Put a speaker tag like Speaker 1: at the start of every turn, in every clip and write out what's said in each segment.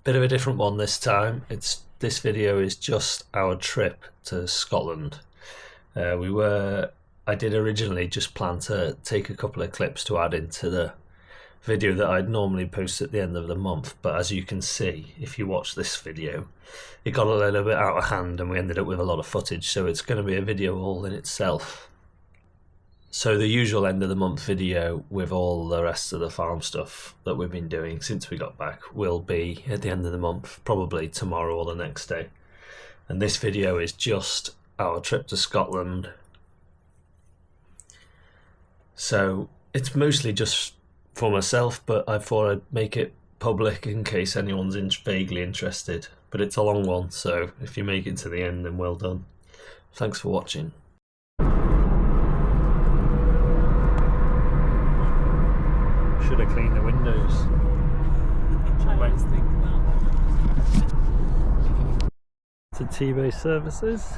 Speaker 1: Bit of a different one this time. This video is just our trip to Scotland. I did originally just plan to take a couple of clips to add into the video that I'd normally post at the end of the month, but as you can see, if you watch this video, it got a little bit out of hand and we ended up with a lot of footage, so it's going to be a video all in itself. So the usual end of the month video with all the rest of the farm stuff that we've been doing since we got back will be at the end of the month, probably tomorrow or the next day. And this video is just our trip to Scotland. So it's mostly just for myself, but I thought I'd make it public in case anyone's vaguely interested. But it's a long one, so if you make it to the end, then well done. Thanks for watching. Should have cleaned the windows.
Speaker 2: I always think that.
Speaker 1: To T-Base Services.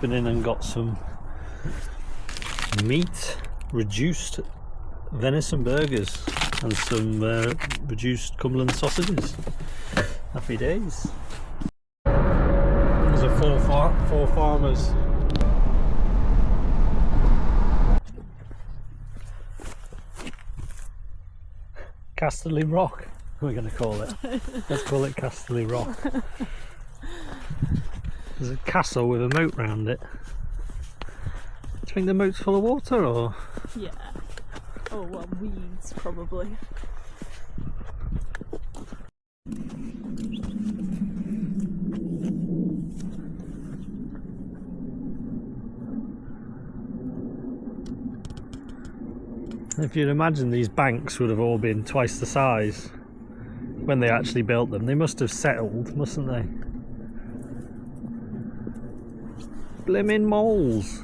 Speaker 1: Been in and got some meat, reduced venison burgers and some reduced Cumberland sausages. Happy days. There's a four farmers. Casterly Rock, we're going to call it. Let's call it Casterly Rock. There's a castle with a moat round it. Do you think the moat's full of water or?
Speaker 2: Yeah. Oh well, weeds probably.
Speaker 1: If you'd imagine these banks would have all been twice the size when they actually built them. They must have settled, mustn't they? Blimmin' moles!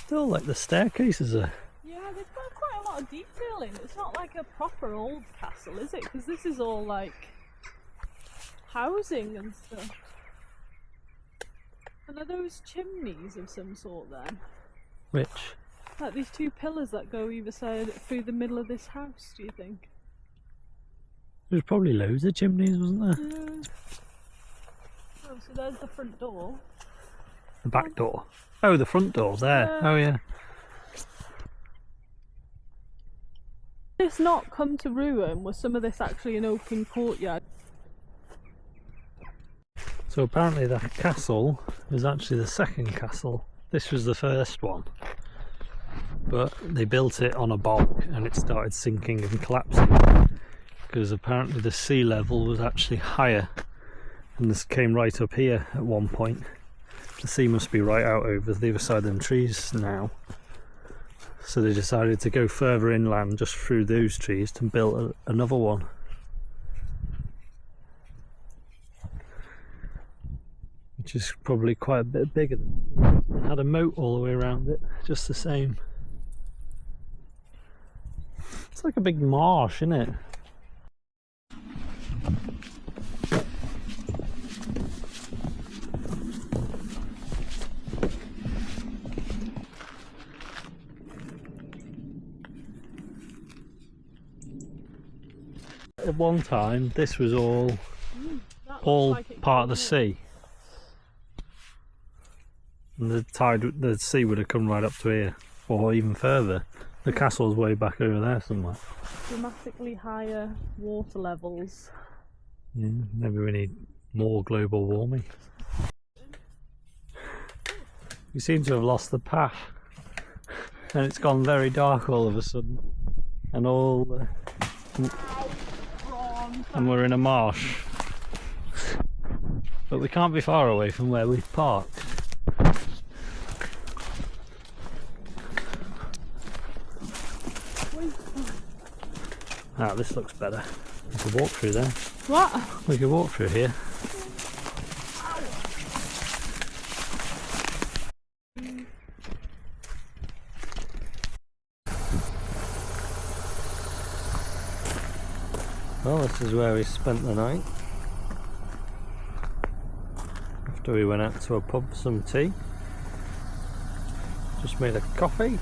Speaker 1: Still like the staircases are.
Speaker 2: Yeah, they've got quite a lot of detail in. It's not like a proper old castle, is it? Because this is all like housing and stuff. And are those chimneys of some sort then?
Speaker 1: Which?
Speaker 2: Like these two pillars that go either side through the middle of this house, do you think?
Speaker 1: There's probably loads of chimneys, wasn't there?
Speaker 2: Yeah. Oh, so there's the front door.
Speaker 1: The back door. Oh, the front door there.
Speaker 2: Yeah.
Speaker 1: Oh yeah.
Speaker 2: It's not come to ruin. Was some of this actually an open courtyard?
Speaker 1: So apparently the castle is actually the second castle. This was the first one. But they built it on a bog and it started sinking and collapsing. Because apparently the sea level was actually higher. And this came right up here at one point. The sea must be right out over the other side of them trees now. So they decided to go further inland just through those trees and build another one. Which is probably quite a bit bigger. It had a moat all the way around it, just the same. It's like a big marsh, isn't it? At one time, this was all like part of the sea. And the sea would have come right up to here, or even further. The castle's way back over there somewhere.
Speaker 2: Dramatically higher water levels.
Speaker 1: Yeah, maybe we need more global warming. We seem to have lost the path, and it's gone very dark all of a sudden, and and we're in a marsh. But we can't be far away from where we've parked. Ah, this looks better. We could walk through there.
Speaker 2: What?
Speaker 1: We could walk through here. Well, this is where we spent the night. After we went out to a pub for some tea. Just made a coffee.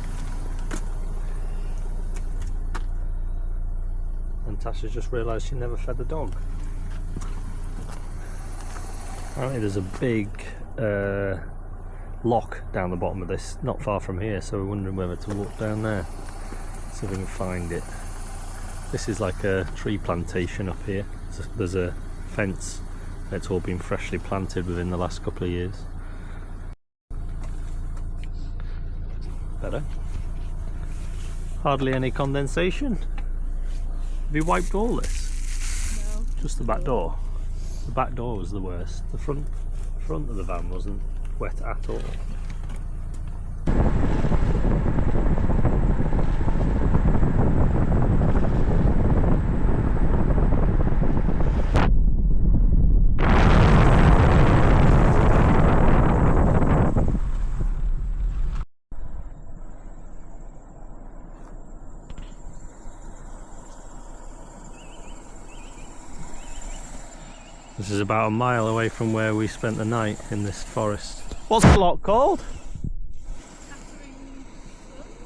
Speaker 1: And Tash has just realised she never fed the dog. Apparently there's a big lock down the bottom of this, not far from here, so we're wondering whether to walk down there. See if we can find it. This is like a tree plantation up here. There's a fence. It's all been freshly planted within the last couple of years. Better. Hardly any condensation. Have you wiped all this?
Speaker 2: No.
Speaker 1: Just the back door. The back door was the worst. The front of the van wasn't wet at all. This is about a mile away from where we spent the night in this forest. What's the lock called?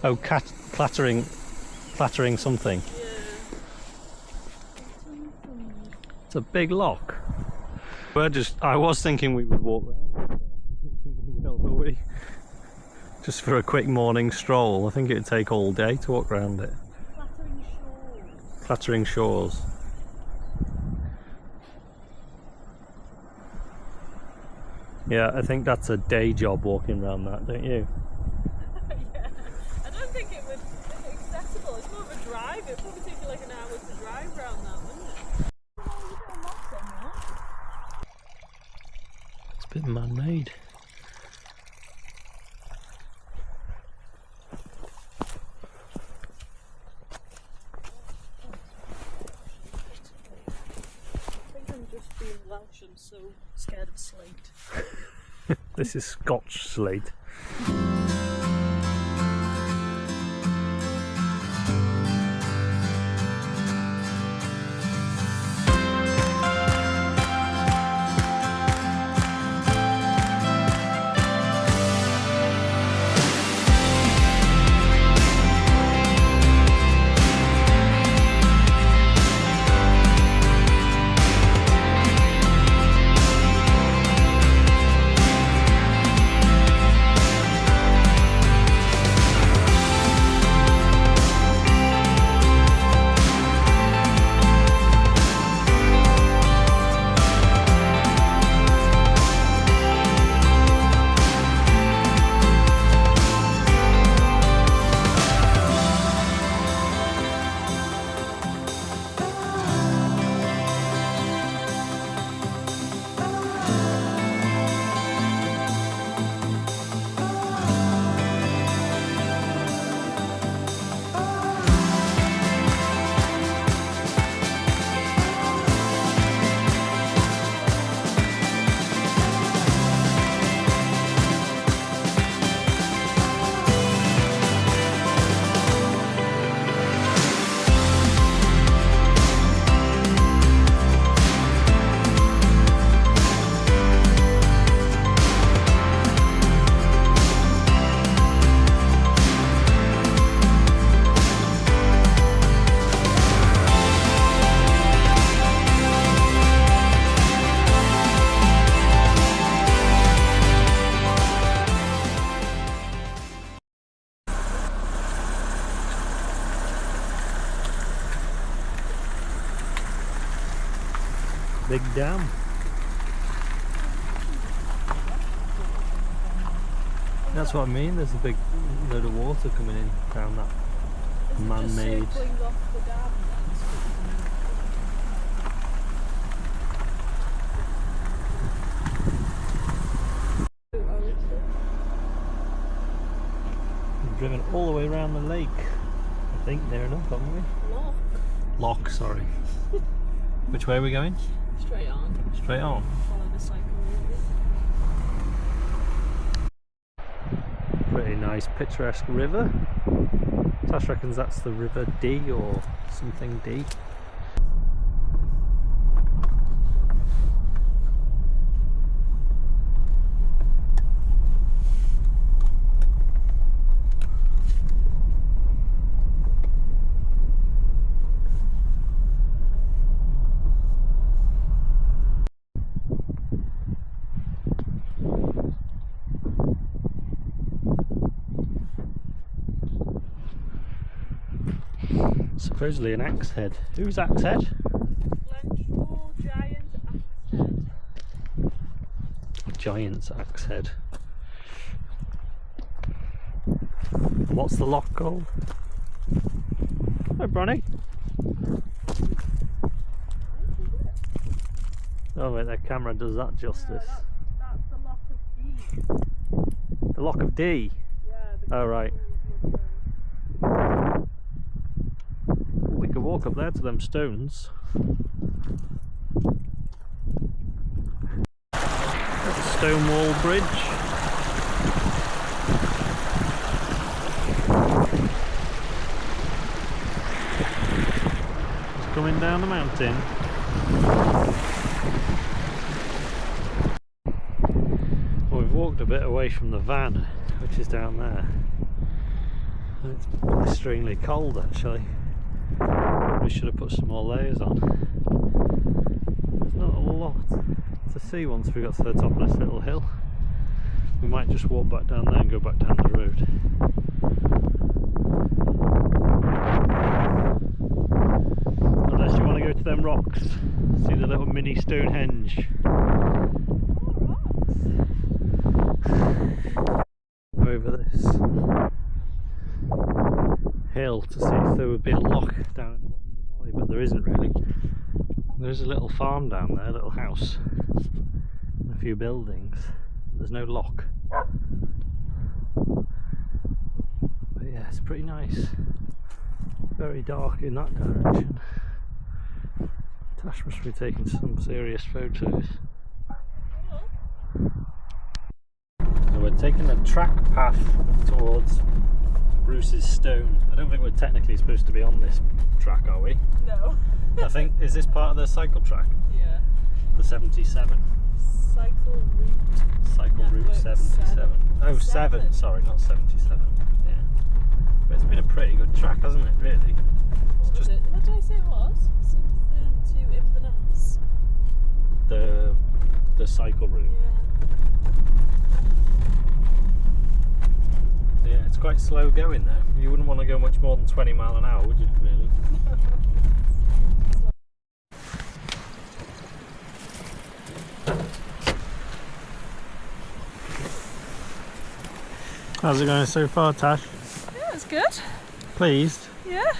Speaker 1: Oh, clattering something.
Speaker 2: Yeah.
Speaker 1: It's a big lock. I was thinking we would walk around. Will we? Just for a quick morning stroll. I think it'd take all day to walk around it.
Speaker 2: Clattering shores.
Speaker 1: Clattering shores. Yeah, I think that's a day job walking around that, don't you?
Speaker 2: Yeah. I don't think it would be accessible. It's more of a drive. It'd probably take you like an hour to drive around that, wouldn't it? Oh, there's a bit of moss on that.
Speaker 1: It's a bit man-made.
Speaker 2: I think I'm just being Welsh and so scared of slate.
Speaker 1: This is Scotch slate. Big dam. That's what I mean, there's a big load of water coming in down that man-made.
Speaker 2: Just circling off the dam.
Speaker 1: We've driven all the way around the lake. I think near enough, haven't we?
Speaker 2: Lock.
Speaker 1: Lock, sorry. Which way are we going?
Speaker 2: Straight on.
Speaker 1: Straight on.
Speaker 2: Follow the cycle route.
Speaker 1: Pretty nice picturesque river. Tash reckons that's the River D or something D. Supposedly an axe head. Who's axe head?
Speaker 2: Lentrel giant axe head.
Speaker 1: Giant's axe head. What's the loch called? Hi, Bronny. Oh wait, their camera does that justice.
Speaker 2: Yeah, that's the loch of D.
Speaker 1: The loch of D?
Speaker 2: Yeah.
Speaker 1: Oh right. Ooh, we could walk up there to them stones. That's a stone wall bridge. It's coming down the mountain. Well, we've walked a bit away from the van, which is down there. And it's blisteringly cold actually. We should have put some more layers on. There's not a lot to see once we got to the top of this little hill. We might just walk back down there and go back down the road. Unless you want to go to them rocks, see the little mini Stonehenge. Over this hill to see if there would be a loch down in the bottom of the valley, but there isn't really. There's a little farm down there, a little house, and a few buildings. There's no loch. But yeah, it's pretty nice. Very dark in that direction. Tash must be taking some serious photos. So we're taking a track path towards Bruce's Stone. I don't think we're technically supposed to be on this track, are we?
Speaker 2: No.
Speaker 1: I think, is this part of the cycle track?
Speaker 2: Yeah.
Speaker 1: The 77?
Speaker 2: Cycle route.
Speaker 1: Cycle route
Speaker 2: Network
Speaker 1: 77.
Speaker 2: seven.
Speaker 1: Oh, 7, sorry, not 77. Yeah. But it's been a pretty good track, hasn't it, really?
Speaker 2: What was it? What did I say it was? Something to Inverness.
Speaker 1: The cycle route.
Speaker 2: Yeah.
Speaker 1: Yeah, it's quite slow going though. You wouldn't want to go much more than 20 mile an hour, would you, really? How's it going so far, Tash?
Speaker 2: Yeah, it's good.
Speaker 1: Pleased?
Speaker 2: Yeah.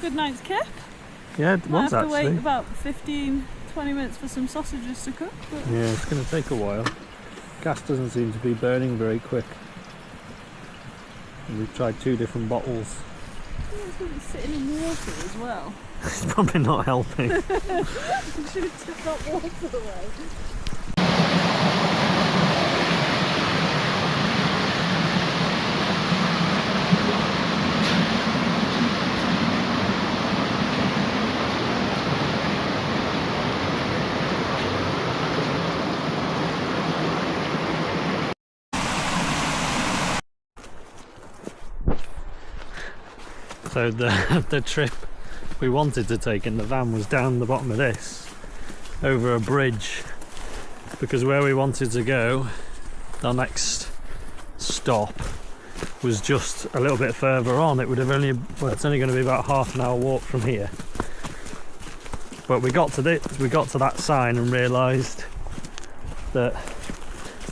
Speaker 2: Good night's kip.
Speaker 1: Yeah, it
Speaker 2: Might
Speaker 1: was
Speaker 2: have to
Speaker 1: actually.
Speaker 2: wait about 15-20 minutes for some sausages to cook. But
Speaker 1: Yeah, it's going to take a while. Gas doesn't seem to be burning very quick. And we've tried 2 different bottles.
Speaker 2: yeah, it's going to be sitting in water as well.
Speaker 1: It's probably not helping.
Speaker 2: You should have took that water away.
Speaker 1: So the trip we wanted to take in the van was down the bottom of this, over a bridge, because where we wanted to go, our next stop, was just a little bit further on. It would have only, well, it's only going to be about half an hour walk from here. But we got to that sign and realised that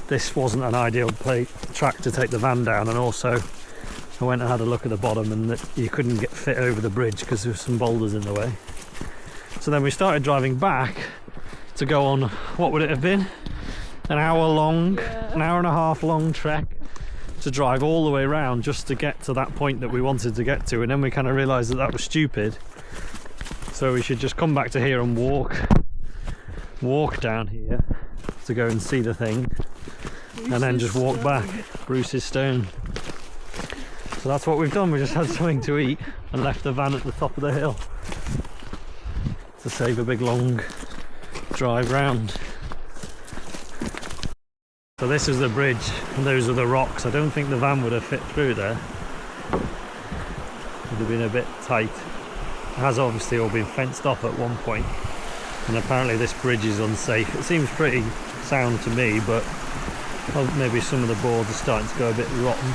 Speaker 1: this wasn't an ideal track to take the van down, and also I went and had a look at the bottom and that you couldn't get fit over the bridge because there were some boulders in the way. So then we started driving back to go on, what would it have been? An hour long, an hour and a half long trek to drive all the way around just to get to that point that we wanted to get to, and then we kind of realised that that was stupid. So we should just come back to here and walk down here to go and see the thing, and then just walk back. Bruce's Stone. So that's what we've done. We just had something to eat and left the van at the top of the hill to save a big long drive round. So this is the bridge and those are the rocks. I don't think the van would have fit through there. It would have been a bit tight. It has obviously all been fenced off at one point, and apparently this bridge is unsafe. It seems pretty sound to me, but maybe some of the boards are starting to go a bit rotten.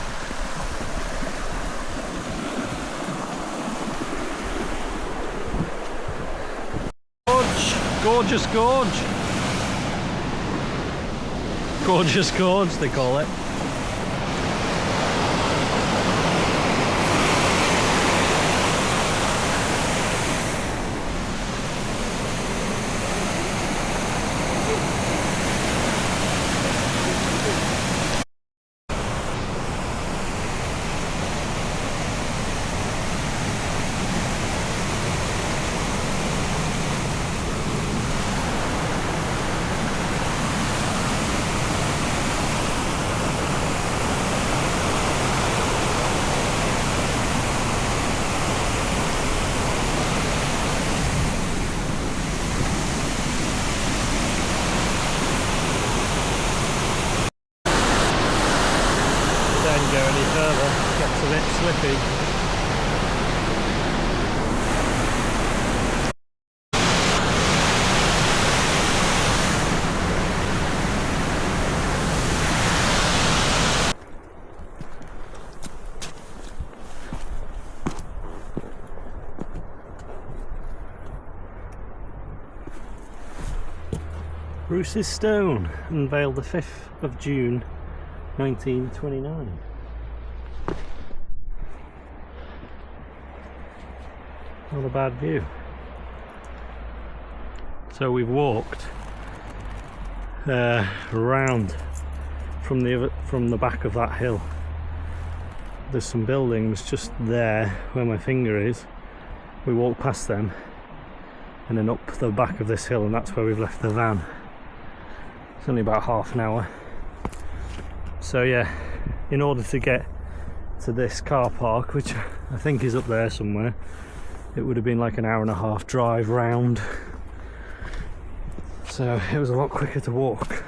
Speaker 1: Gorgeous gorge. Gorgeous gorge, they call it. Don't go any further, gets a bit slippy. Bruce's Stone, unveiled the 5th of June 1929. Not a bad view. So we've walked around from the back of that hill. There's some buildings just there where my finger is. We walked past them and then up the back of this hill, and that's where we've left the van. It's only about half an hour. So yeah, in order to get to this car park, which I think is up there somewhere, it would have been like an hour and a half drive round. So it was a lot quicker to walk.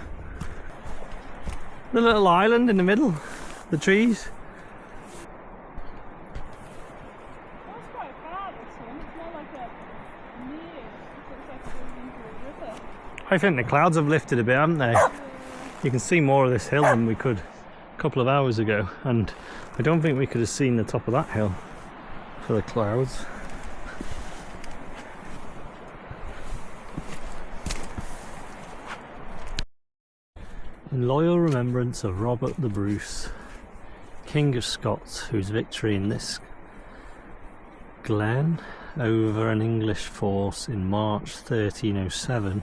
Speaker 1: The little island in the middle, the trees.
Speaker 2: That's quite far, this one. It's more like a near. It looks like it's going into a river.
Speaker 1: I think the clouds have lifted a bit, haven't they? You can see more of this hill than we could a couple of hours ago, and I don't think we could have seen the top of that hill for the clouds. In loyal remembrance of Robert the Bruce, King of Scots, whose victory in this glen over an English force in March 1307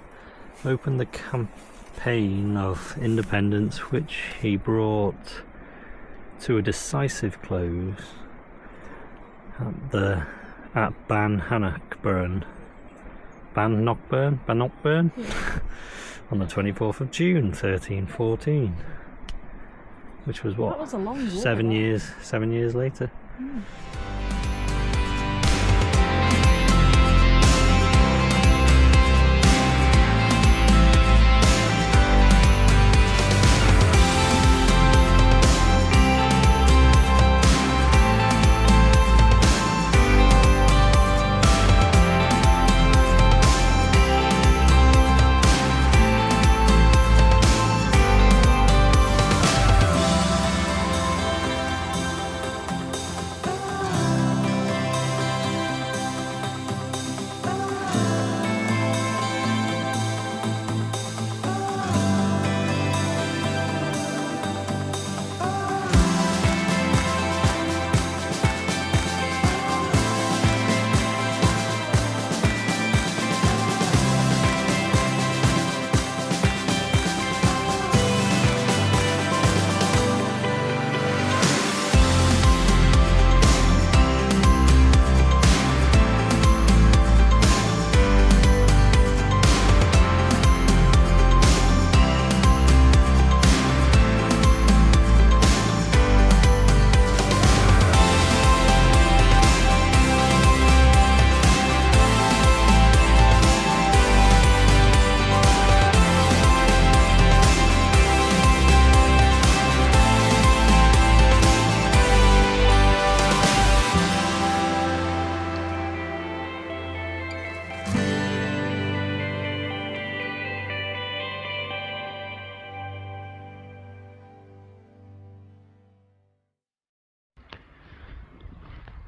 Speaker 1: opened the campaign of independence, which he brought to a decisive close at Bannockburn on the 24th of June 1314, which was what?
Speaker 2: That was a long walk.
Speaker 1: 7 years later.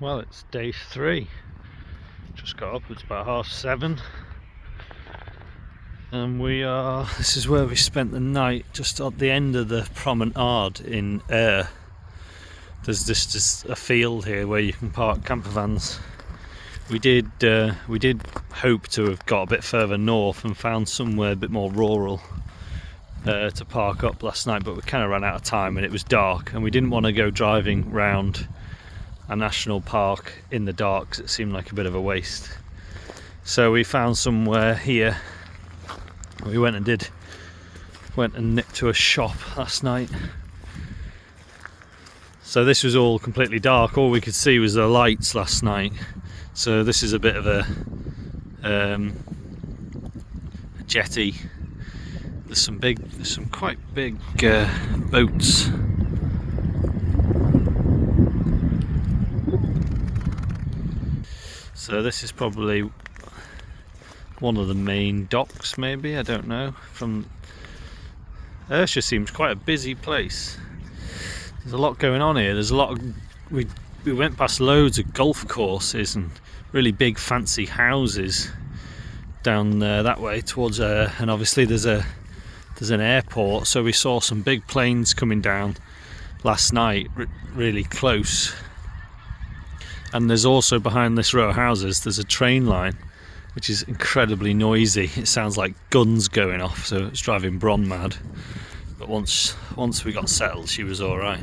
Speaker 1: Well, it's day 3. Just got up, it's about 7:30. And this is where we spent the night, just at the end of the promenade in Ayr. There's just a field here where you can park camper vans. We did hope to have got a bit further north and found somewhere a bit more rural to park up last night, but we kind of ran out of time and it was dark, and we didn't want to go driving round a national park in the dark because it seemed like a bit of a waste. So we found somewhere here. We went and nipped to a shop last night. So this was all completely dark. All we could see was the lights last night. So this is a bit of a jetty. There's some quite big boats. So this is probably one of the main docks, maybe, I don't know. From Ayrshire seems quite a busy place. There's a lot going on here. There's a lot of, we went past loads of golf courses and really big fancy houses down that way towards and obviously there's an airport, so we saw some big planes coming down last night, really close. And there's also, behind this row of houses, there's a train line which is incredibly noisy. It sounds like guns going off, so it's driving Bron mad. But once we got settled, she was alright.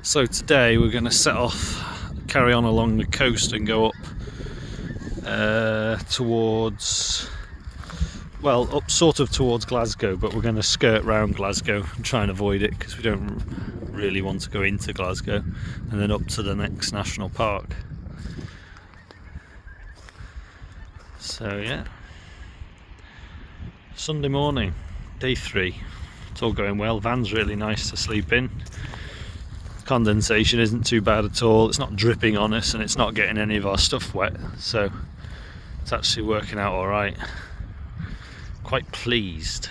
Speaker 1: So today we're going to set off, carry on along the coast and go up towards, well, up sort of towards Glasgow, but we're going to skirt round Glasgow and try and avoid it because we don't really want to go into Glasgow, and then up to the next national park. So yeah, Sunday morning, day 3. It's all going well. Van's really nice to sleep in. Condensation isn't too bad at all. It's not dripping on us and it's not getting any of our stuff wet, so it's actually working out all right. Quite pleased.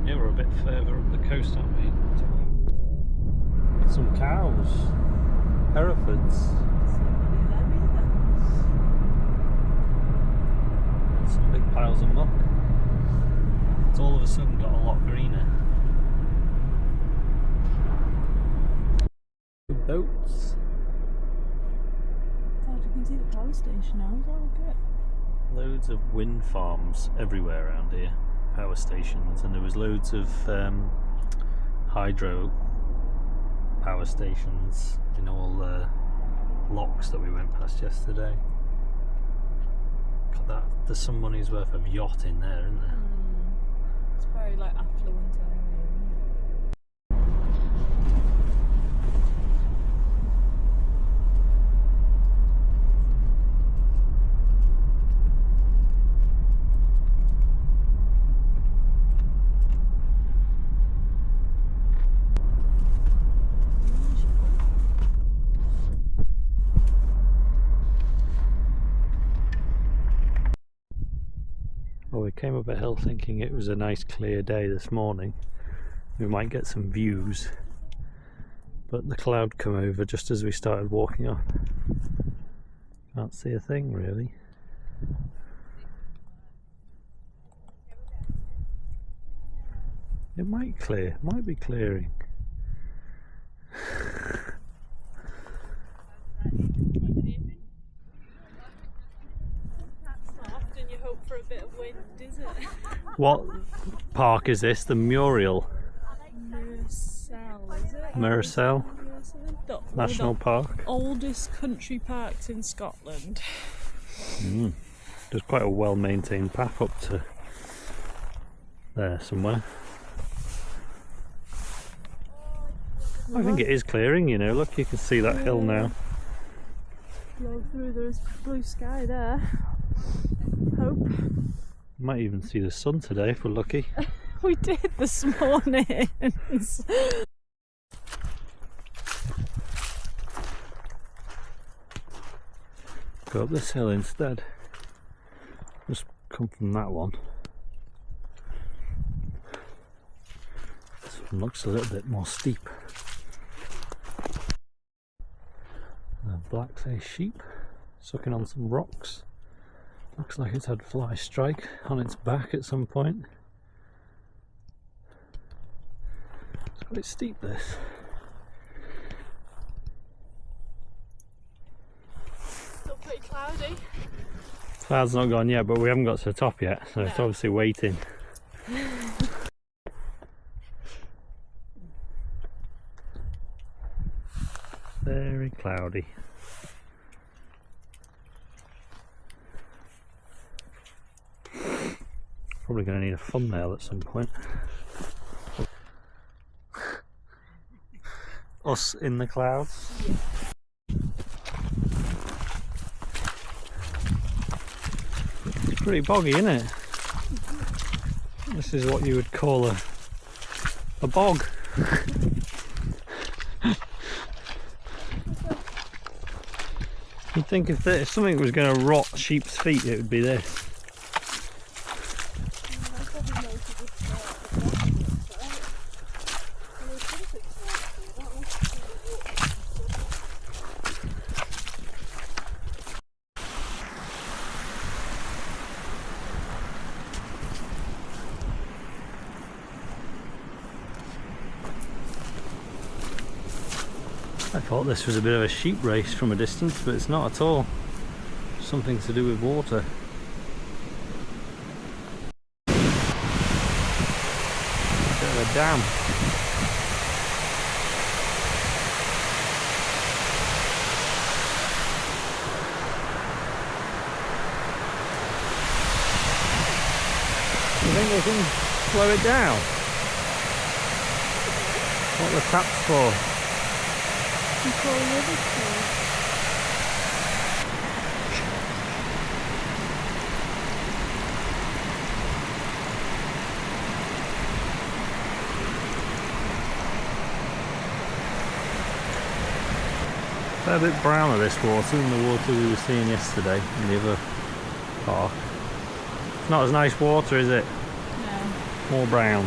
Speaker 1: Yeah, we're a bit further up the coast, aren't we? Some cows, Herefords. Some big piles of muck. It's all of a sudden got a lot greener. Boats.
Speaker 2: God, you can see the power station now. Is that okay?
Speaker 1: Loads of wind farms everywhere around here, power stations, and there was loads of hydro power stations in all the locks that we went past yesterday. God, that, there's some money's worth of yacht in there, isn't there?
Speaker 2: It's very like affluent area.
Speaker 1: Well, we came up a hill thinking it was a nice clear day this morning. We might get some views, but the cloud come over just as we started walking up. Can't see a thing really. It might clear, might be clearing.
Speaker 2: For a bit of wind, is it?
Speaker 1: What park is this? The Muriel?
Speaker 2: Murcell, is it?
Speaker 1: Murcell National Park.
Speaker 2: Oldest country parks in Scotland.
Speaker 1: There's quite a well maintained path up to there somewhere. I think it is clearing, you know, look, you can see that hill now.
Speaker 2: blow through. There is blue sky there. Hope.
Speaker 1: Might even see the sun today if we're lucky.
Speaker 2: We did this morning.
Speaker 1: Go up this hill instead. Just come from that one. This one looks a little bit more steep. A black-faced sheep sucking on some rocks. Looks like it's had fly strike on its back at some point. It's quite steep, this.
Speaker 2: Still pretty cloudy.
Speaker 1: Cloud's not gone yet, but we haven't got to the top yet, so it's obviously waiting. Very cloudy. Probably going to need a thumbnail at some point. Us in the clouds.
Speaker 2: Yeah.
Speaker 1: It's pretty boggy, isn't it? This is what you would call a bog. You'd think if something was going to rot sheep's feet, it would be this. I thought this was a bit of a sheep race from a distance, but it's not at all. Something to do with water. Bit of a dam. You think they can slow it down? What the taps for?
Speaker 2: Control river flow.
Speaker 1: A bit browner this water than the water we were seeing yesterday in the other park. It's not as nice water, is it?
Speaker 2: No.
Speaker 1: More brown.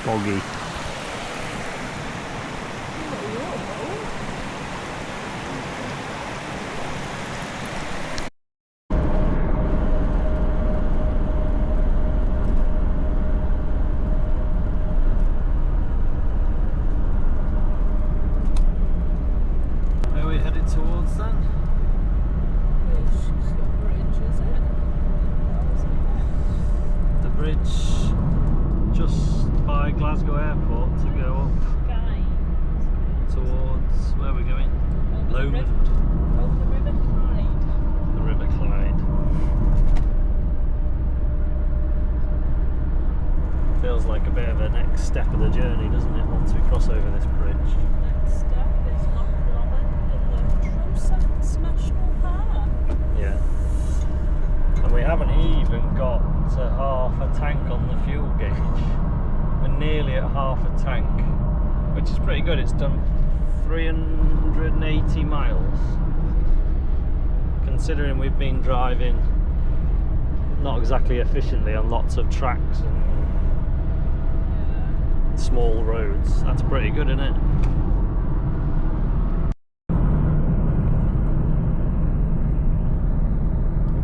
Speaker 1: Boggy. Towards then?
Speaker 2: She's got a bridge, is it?
Speaker 1: The bridge just by Glasgow Airport to go up
Speaker 2: Skye.
Speaker 1: towards where we're going? Lomond.
Speaker 2: Over the River Clyde.
Speaker 1: The River Clyde. Feels like a bit of a next step of the journey, doesn't it, once we cross over this bridge?
Speaker 2: Next step is Loch Lomond in the Trossachs National Park.
Speaker 1: Yeah. And we haven't even got to half a tank on the fuel gauge. We're nearly at half a tank, which is pretty good. It's done 380 miles. Considering we've been driving not exactly efficiently on lots of tracks and small roads, that's pretty good, isn't it?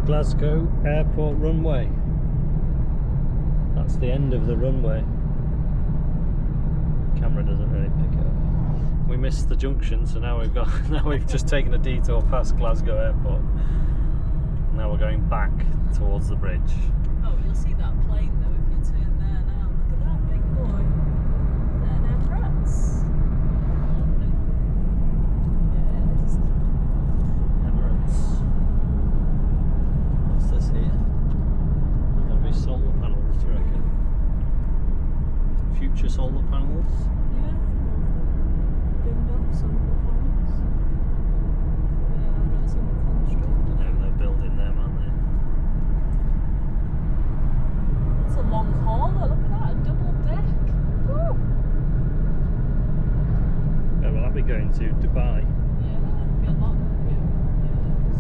Speaker 1: Glasgow Airport runway. That's the end of the runway. Camera doesn't really pick it up. We missed the junction, so now we've just taken a detour past Glasgow Airport. Now we're going back towards the bridge.
Speaker 2: Oh, you'll see that plane though if you turn there now. Look at that big boy. Is that an Emirates? Yes.
Speaker 1: Emirates. What's this here? There'll be solar panels, do you reckon? Future solar panels?
Speaker 2: Yeah. Binned up solar panels. Yeah, I've not seen
Speaker 1: by.
Speaker 2: Yeah, it'd be a lot. Yeah, it's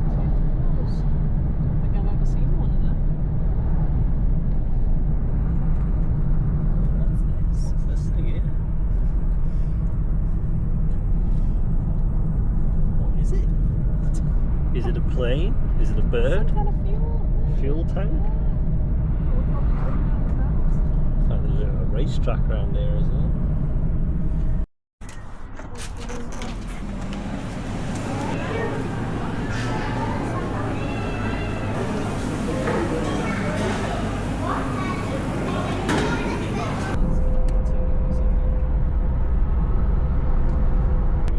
Speaker 2: I don't think I've ever seen one of them. What's this?
Speaker 1: What's this thing here? What is it? Is it a plane? Is it a bird?
Speaker 2: Some kind of fuel.
Speaker 1: Fuel tank?
Speaker 2: We'll probably bring that
Speaker 1: Like there's a racetrack around here, isn't it?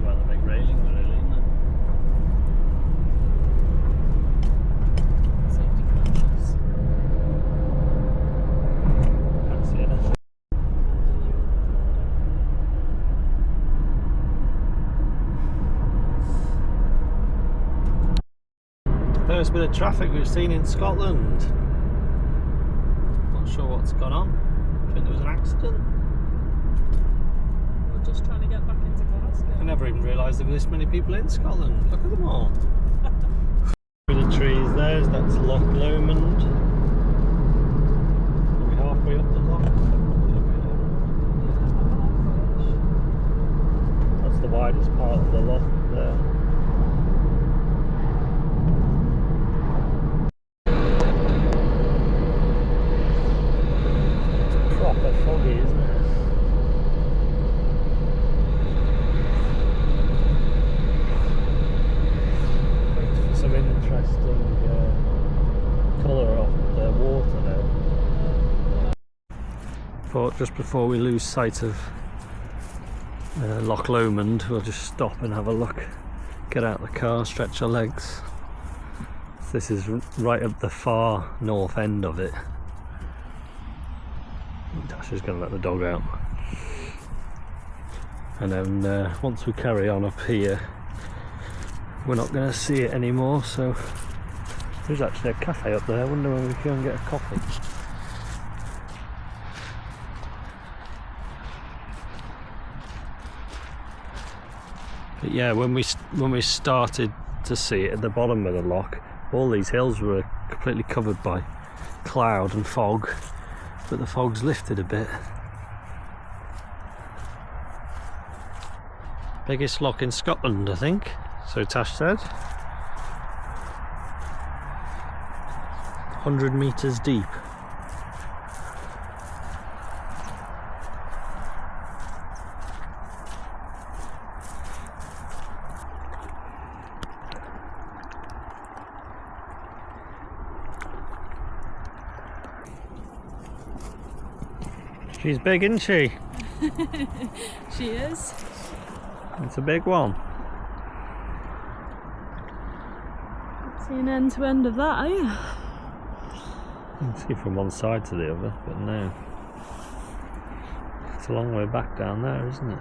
Speaker 1: Well, the big railings, really, isn't it?
Speaker 2: Safety conscious.
Speaker 1: Can't see anything. First bit of traffic we've seen in Scotland. Not sure what's gone on. I think there was an accident.
Speaker 2: We're just trying to get back into Glasgow.
Speaker 1: I never even realised there were this many people in Scotland. Look at them all. Through the trees there, that's Loch Lomond. Are we halfway up the loch? That's the widest part of the loch there. Proper foggy, isn't it? Makes for some interesting colour off the water there. But just before we lose sight of Loch Lomond, we'll just stop and have a look. Get out the car, stretch our legs. This is right up the far north end of it. Tash is going to let the dog out, and then once we carry on up here we're not going to see it anymore. So there's actually a cafe up there. I wonder when we can go and get a coffee. But yeah, when we started to see it at the bottom of the loch, all these hills were completely covered by cloud and fog. But the fog's lifted a bit. Biggest loch in Scotland, I think, so Tash said. 100 metres deep. She's big, isn't she?
Speaker 2: She is.
Speaker 1: It's a big one.
Speaker 2: See an end to end of that, are you?
Speaker 1: You can see from one side to the other, but no. It's a long way back down there, isn't it?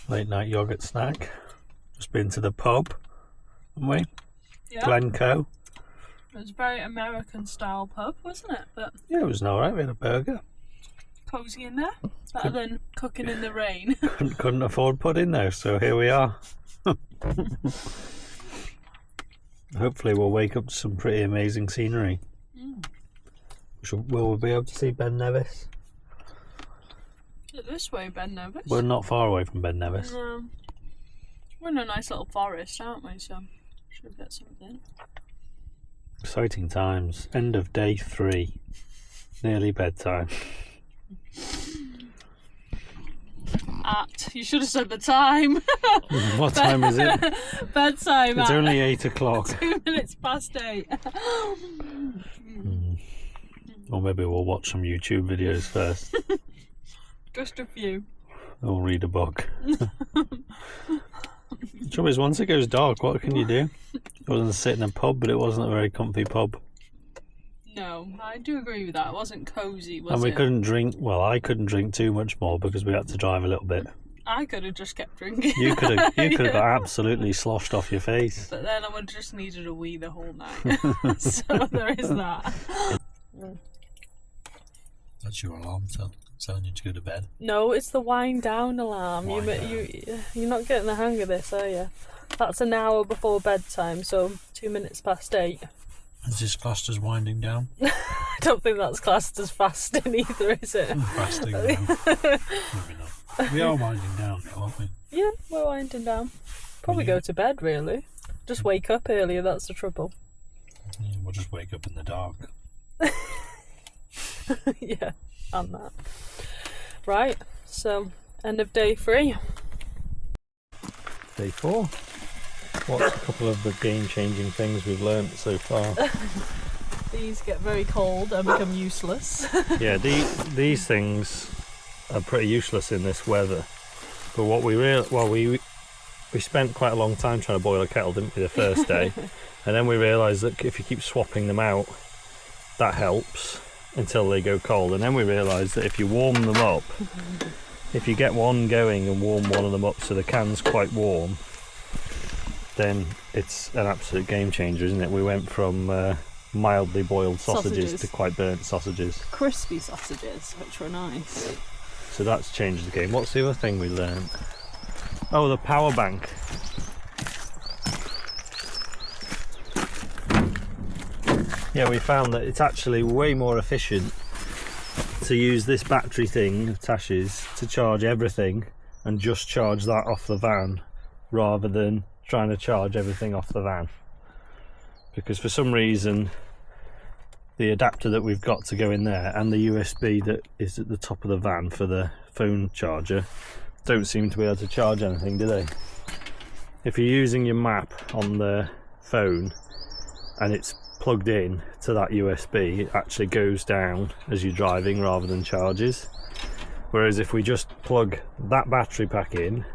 Speaker 1: Late night yogurt snack. Just been to the pub, haven't we?
Speaker 2: Yeah.
Speaker 1: Glencoe.
Speaker 2: It was a very American style pub, wasn't it? But
Speaker 1: Yeah, it was alright. We had a burger.
Speaker 2: cosy in there. Better than cooking in the rain.
Speaker 1: Couldn't afford pudding though, so here we are. Hopefully we'll wake up to some pretty amazing scenery. Will we be able to see Ben Nevis?
Speaker 2: Look this way, Ben Nevis.
Speaker 1: We're not far away from Ben Nevis.
Speaker 2: No. We're in a nice little forest, aren't we? So should get something.
Speaker 1: Exciting times. End of day 3. Nearly bedtime.
Speaker 2: You should have said the time.
Speaker 1: What time is it?
Speaker 2: Bedtime.
Speaker 1: It's only 8 o'clock.
Speaker 2: 2 minutes past 8.
Speaker 1: Or maybe we'll watch some YouTube videos first.
Speaker 2: Just a few.
Speaker 1: Or read a book. The trouble is, once it goes dark, what can you do? It wasn't sit in a pub, but it wasn't a very comfy pub.
Speaker 2: No, I do agree with that. It wasn't cosy, was it?
Speaker 1: And we couldn't drink, well, I couldn't drink too much more because we had to drive a little bit.
Speaker 2: I could have just kept drinking.
Speaker 1: You could have got absolutely sloshed off your face.
Speaker 2: But then I would have just needed a wee the whole night. So there is that.
Speaker 1: That's your alarm telling you to go to bed.
Speaker 2: No, it's the wind down alarm. You're not getting the hang of this, are you? That's an hour before bedtime, so 2 minutes past 8.
Speaker 1: Is this classed as winding down?
Speaker 2: I don't think that's classed as fasting either, is it?
Speaker 1: Fasting now. Maybe not. We are winding down now, aren't we?
Speaker 2: Yeah, we're winding down. Probably go to bed, really. Just wake up earlier, that's the trouble.
Speaker 1: Yeah, we'll just wake up in the dark.
Speaker 2: Yeah, and that. Right, so end of day 3.
Speaker 1: Day 4. What's a couple of the game-changing things we've learnt so far?
Speaker 2: These get very cold and become useless.
Speaker 1: Yeah, these things are pretty useless in this weather. But what we spent quite a long time trying to boil a kettle, didn't we, the first day? And then we realised that if you keep swapping them out, that helps until they go cold. And then we realised that if you warm them up, if you get one going and warm one of them up so the can's quite warm, then it's an absolute game changer, isn't it? We went from mildly boiled sausages to quite burnt sausages.
Speaker 2: Crispy sausages, which were nice.
Speaker 1: So that's changed the game. What's the other thing we learned? Oh, the power bank. Yeah, we found that it's actually way more efficient to use this battery thing of Tash's to charge everything and just charge that off the van rather than trying to charge everything off the van. Because for some reason the adapter that we've got to go in there and the USB that is at the top of the van for the phone charger don't seem to be able to charge anything, do they? If you're using your map on the phone and it's plugged in to that USB, it actually goes down as you're driving rather than charges. Whereas if we just plug that battery pack in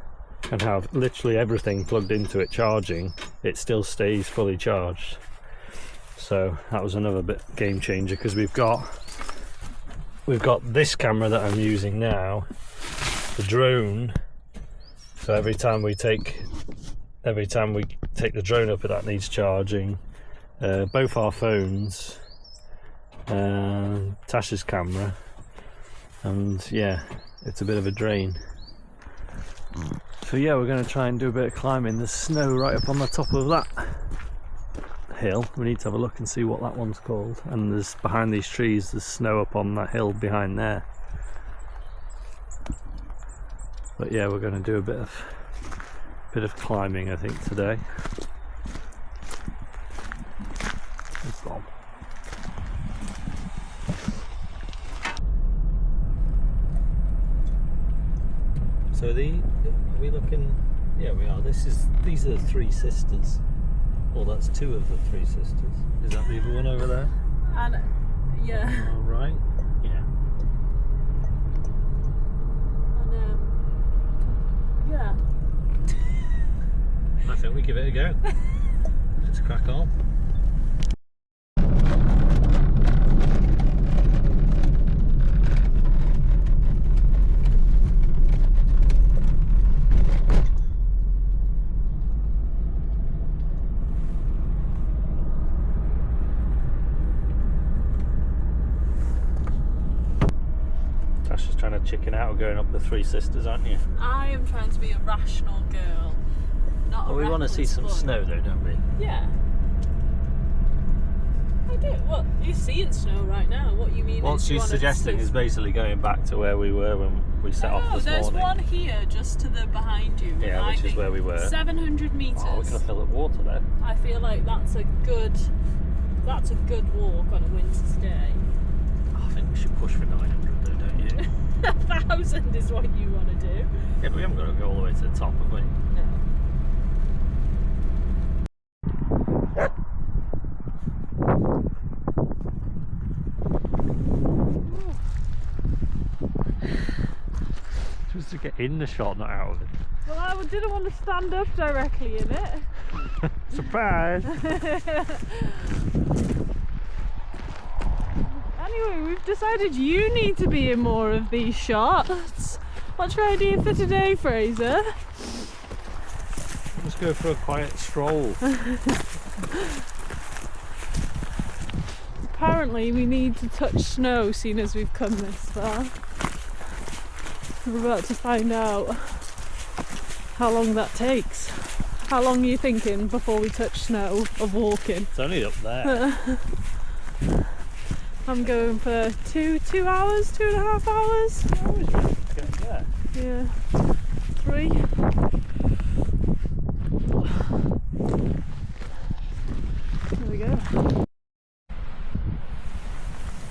Speaker 1: and have literally everything plugged into it charging, it still stays fully charged. So that was another bit game changer, because we've got this camera that I'm using now, the drone. So every time we take the drone up, that needs charging. Both our phones, Tash's camera, and yeah, it's a bit of a drain. So yeah, we're going to try and do a bit of climbing. There's snow right up on the top of that hill. We need to have a look and see what that one's called. And there's behind these trees, there's snow up on that hill behind there. But yeah, we're going to do a bit of climbing, I think, today. It's long. So are we looking? Yeah, we are. These are the Three Sisters. Well, that's 2 of the 3 sisters. Is that the other one over there?
Speaker 2: And yeah.
Speaker 1: All right. Yeah.
Speaker 2: And yeah.
Speaker 1: I think we give it a go. Let's crack on. Tash is trying to chicken out of going up the Three Sisters, aren't you?
Speaker 2: I am trying to be a rational girl, not
Speaker 1: Well,
Speaker 2: a
Speaker 1: we want to see some
Speaker 2: reckless one.
Speaker 1: snow though, don't we?
Speaker 2: Yeah. I do. What? You're seeing snow right now. What you mean?
Speaker 1: What
Speaker 2: is you
Speaker 1: she's
Speaker 2: wanna
Speaker 1: suggesting
Speaker 2: see-
Speaker 1: is basically going back to where we were when we set off
Speaker 2: Oh,
Speaker 1: this
Speaker 2: there's
Speaker 1: morning.
Speaker 2: one here just to the behind you.
Speaker 1: Yeah,
Speaker 2: I
Speaker 1: which is
Speaker 2: think
Speaker 1: where we were.
Speaker 2: 700 meters.
Speaker 1: Oh, we could have filled up water there.
Speaker 2: I feel like that's a good walk on a winter's day.
Speaker 1: I think we should push for 900 though, don't you?
Speaker 2: 1,000 is what you want to do.
Speaker 1: Yeah, but we haven't got to go all the way to the top, have we?
Speaker 2: No.
Speaker 1: Just to get in the shot, not out of it.
Speaker 2: Well, I didn't want to stand up directly in it.
Speaker 1: Surprise!
Speaker 2: Anyway, we've decided you need to be in more of these shots. What's your idea for today, Fraser?
Speaker 1: Let's go for a quiet stroll.
Speaker 2: Apparently we need to touch snow, seeing as we've come this far. We're about to find out how long that takes. How long are you thinking before we touch snow of walking?
Speaker 1: It's only up there.
Speaker 2: I'm going for 2 hours, 2.5 hours. Yeah, 3. There we go.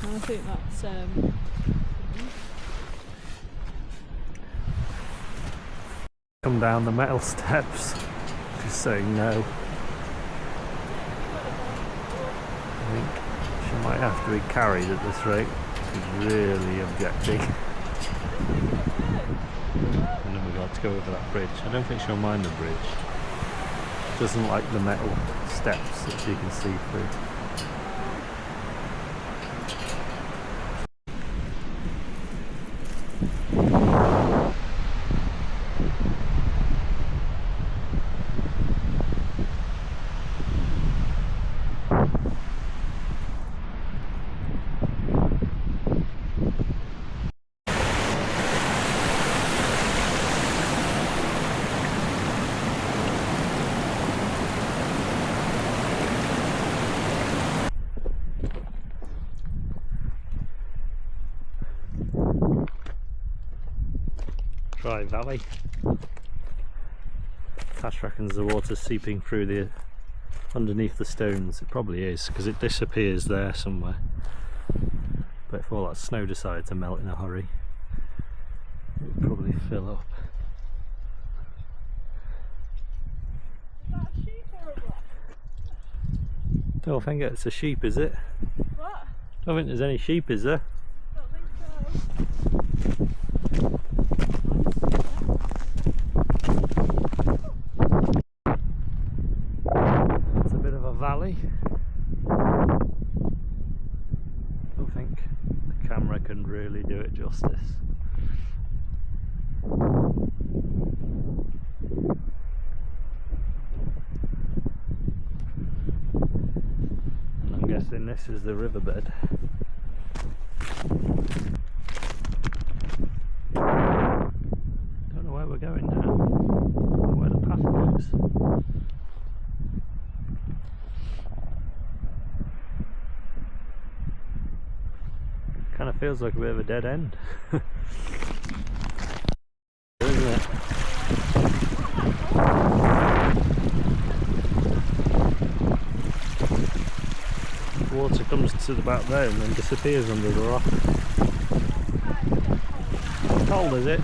Speaker 2: I think that's
Speaker 1: Come down the metal steps, just saying no. I think she might have to be carried at this rate. She's really objecting. And then we've got to go over that bridge. I don't think she'll mind the bridge. Doesn't like the metal steps that she can see through. Dry valley. Tash reckons the water's seeping through the underneath the stones. It probably is, because it disappears there somewhere. But if all that snow decided to melt in a hurry, it would probably fill up.
Speaker 2: Is that a sheep or a black?
Speaker 1: Don't think it's a sheep, is it?
Speaker 2: What?
Speaker 1: Don't think there's any sheep, is there?
Speaker 2: Don't think so.
Speaker 1: It's a bit of a valley. Don't think the camera can really do it justice. And I'm guessing this is the riverbed. Don't know where we're going now. Don't know where the path goes. Kind of feels like a bit of a dead end. Isn't it? Water comes to about there and then disappears under the rock. Cold, is it?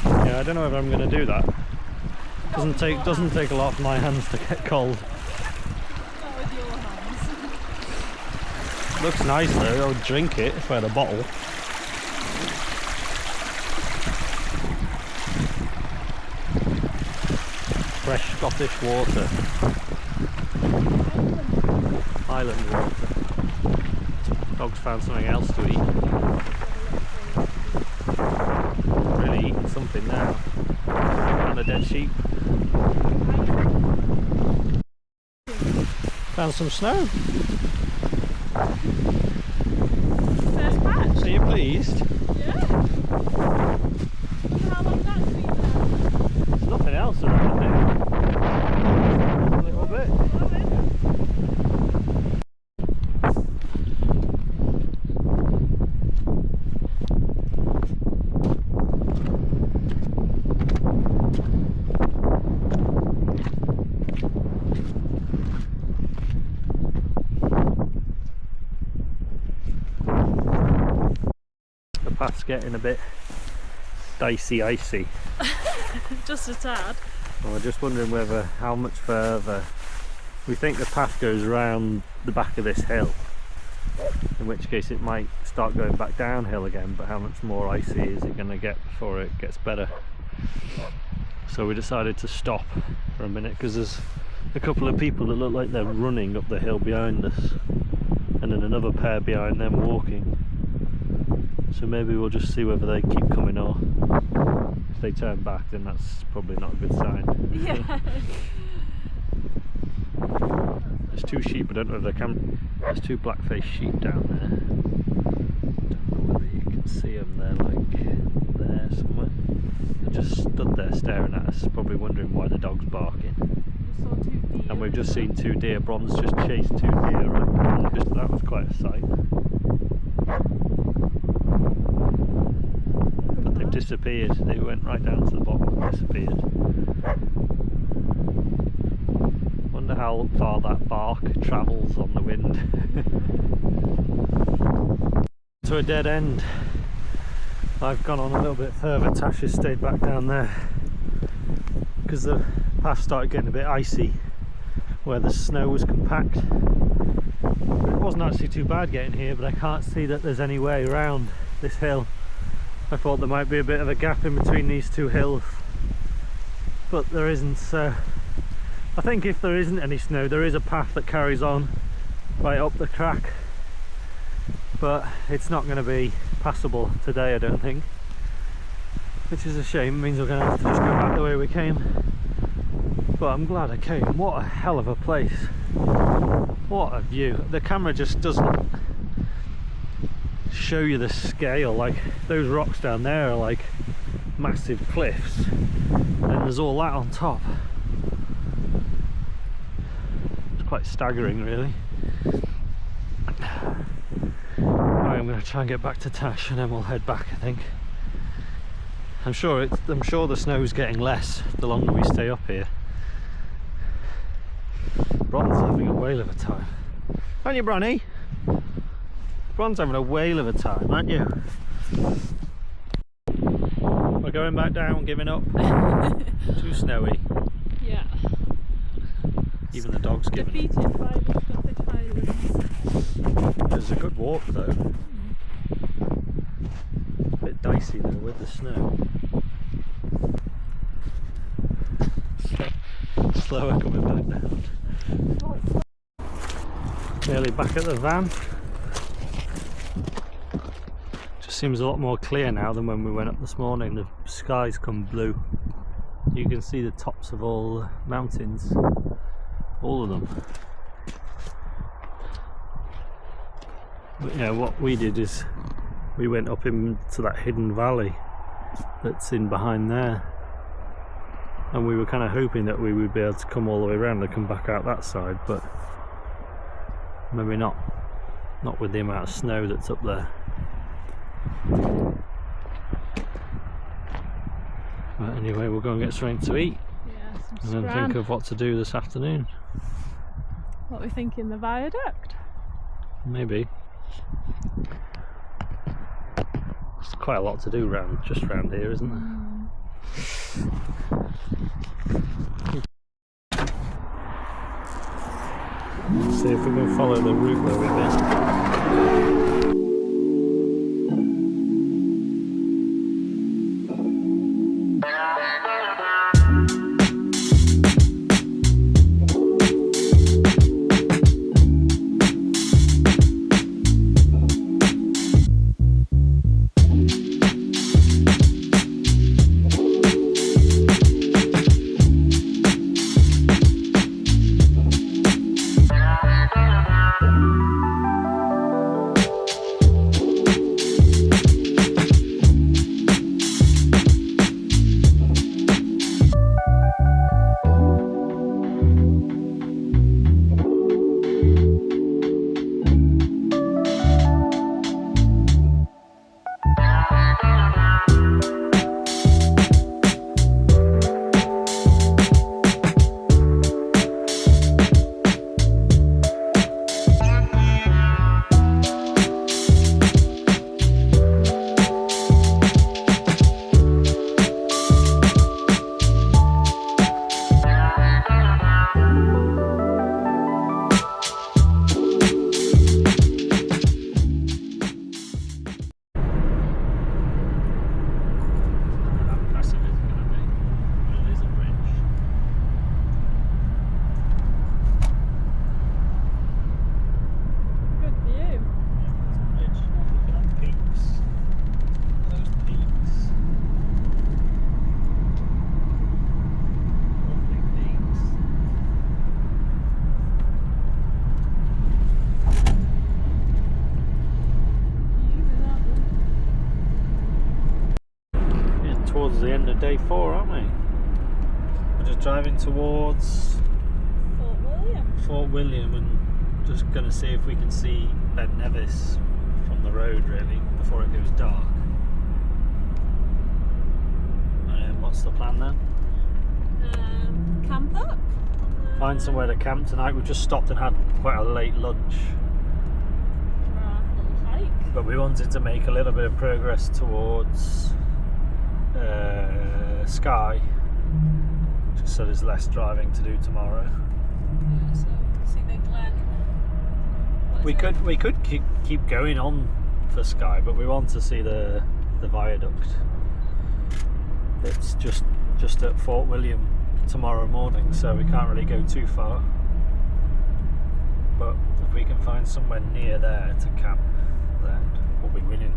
Speaker 1: Yeah, I don't know if I'm going to do that. Doesn't take a lot for my hands to get cold.
Speaker 2: Not with your hands.
Speaker 1: Looks nice though. I would drink it if I had a bottle. Fresh Scottish water. Highlands water. Dog's found something else to eat. Really eating something now. Found a dead sheep. Found some snow.
Speaker 2: First patch?
Speaker 1: Are you pleased?
Speaker 2: Yeah. How long that's been there?
Speaker 1: There's nothing else around here. A little bit. The path's getting a bit dicey icy.
Speaker 2: Just a tad.
Speaker 1: Well, we're just wondering whether how much further. We think the path goes around the back of this hill, in which case it might start going back downhill again, but how much more icy is it going to get before it gets better? So we decided to stop for a minute because there's a couple of people that look like they're running up the hill behind us, and then another pair behind them walking. So maybe we'll just see whether they keep coming, or if they turn back, then that's probably not a good sign.
Speaker 2: Yeah.
Speaker 1: There's 2 sheep. I don't know if they can. There's 2 black-faced sheep down there. Don't know whether you can see them. They're like there somewhere. They're just stood there staring at us, probably wondering why the dog's barking.
Speaker 2: We saw 2 deer.
Speaker 1: And we've just seen 2 deer. Bronze just chased 2 deer around. That was quite a sight. But they've disappeared. They went right down to the bottom and disappeared. Wonder how far that bark travels on the wind. To a dead end. I've gone on a little bit further. Tash has stayed back down there because the path started getting a bit icy where the snow was compact. It wasn't actually too bad getting here, but I can't see that there's any way around this hill. I thought there might be a bit of a gap in between these 2 hills, but there isn't. So I think if there isn't any snow, there is a path that carries on right up the crack, but it's not going to be passable today, I don't think, which is a shame. It means we're going to have to just go back the way we came, but I'm glad I came. What a hell of a place, what a view. The camera just doesn't show you the scale. Like, those rocks down there are like massive cliffs, and there's all that on top. It's quite staggering, really. Right, I'm going to try and get back to Tash and then we'll head back, I think. I'm sure the snow's getting less the longer we stay up here. Bron's having a whale of a time. Aren't you, Bronny? Bron's having a whale of a time, aren't you? We're going back down, giving up. Too snowy.
Speaker 2: Yeah.
Speaker 1: Even the dog's giving up.
Speaker 2: Defeated by the Scottish Highlands.
Speaker 1: It's a good walk though. A bit dicey though with the snow. Slower coming back down. Nearly back at the van. Just seems a lot more clear now than when we went up this morning. The sky's come blue. You can see the tops of all the mountains, all of them. But yeah, what we did is we went up into that hidden valley that's in behind there, and we were kind of hoping that we would be able to come all the way around and come back out that side, but maybe not with the amount of snow that's up there. But anyway, we'll go and get something to eat, and then think of what to do this afternoon.
Speaker 2: What are we thinking, the viaduct?
Speaker 1: Maybe. There's quite a lot to do just round here, isn't there? Let's see if we can follow the route where we've been. towards the end of day 4, aren't we? We're just driving towards Fort William and just going to see if we can see Ben Nevis from the road, really, before it goes dark. What's the plan then?
Speaker 2: Camp up.
Speaker 1: Find somewhere to camp tonight. We've just stopped and had quite a late lunch.
Speaker 2: Little hike.
Speaker 1: But we wanted to make a little bit of progress towards Skye, just so there's less driving to do tomorrow.
Speaker 2: Yeah, so see the Glen.
Speaker 1: We could keep going on for Skye, but we want to see the viaduct. It's just at Fort William tomorrow morning, so we can't really go too far. But if we can find somewhere near there to camp, then we'll be winning.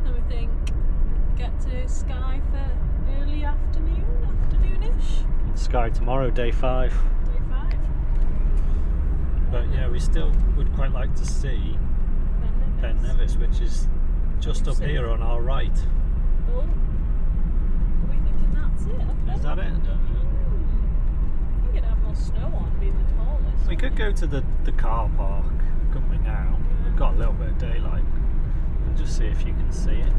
Speaker 2: And we think get to Skye for early afternoonish.
Speaker 1: Skye tomorrow, day 5.
Speaker 2: Day 5.
Speaker 1: But yeah, we still would quite like to see Ben Nevis, which is just up here on our right.
Speaker 2: Oh, are we thinking that's it? Okay.
Speaker 1: Is that it? I don't know.
Speaker 2: I think it'd have more snow on, being the tallest.
Speaker 1: We could go to the car park, couldn't we now? We've got a little bit of daylight, and just see if you can see it.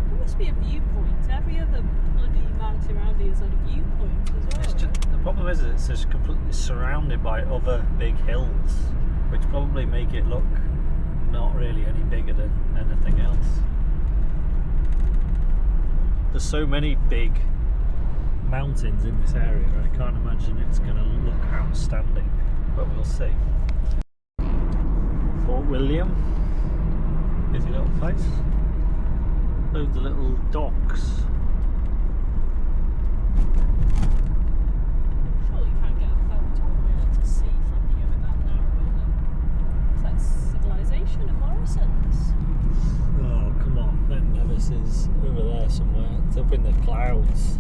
Speaker 2: There must be a viewpoint. Every other bloody mountain around here is a viewpoint as well.
Speaker 1: It's just, the problem is it's just completely surrounded by other big hills, which probably make it look not really any bigger than anything else. There's so many big mountains in this area, I can't imagine it's going to look outstanding, but we'll see. Fort William, busy little place, loads of little docks.
Speaker 2: Surely you can't get a boat all the way out to sea from here with that narrow, is it? It's like civilization of Morrison's.
Speaker 1: Oh, come on. Ben Nevis is over there somewhere. It's up in the clouds.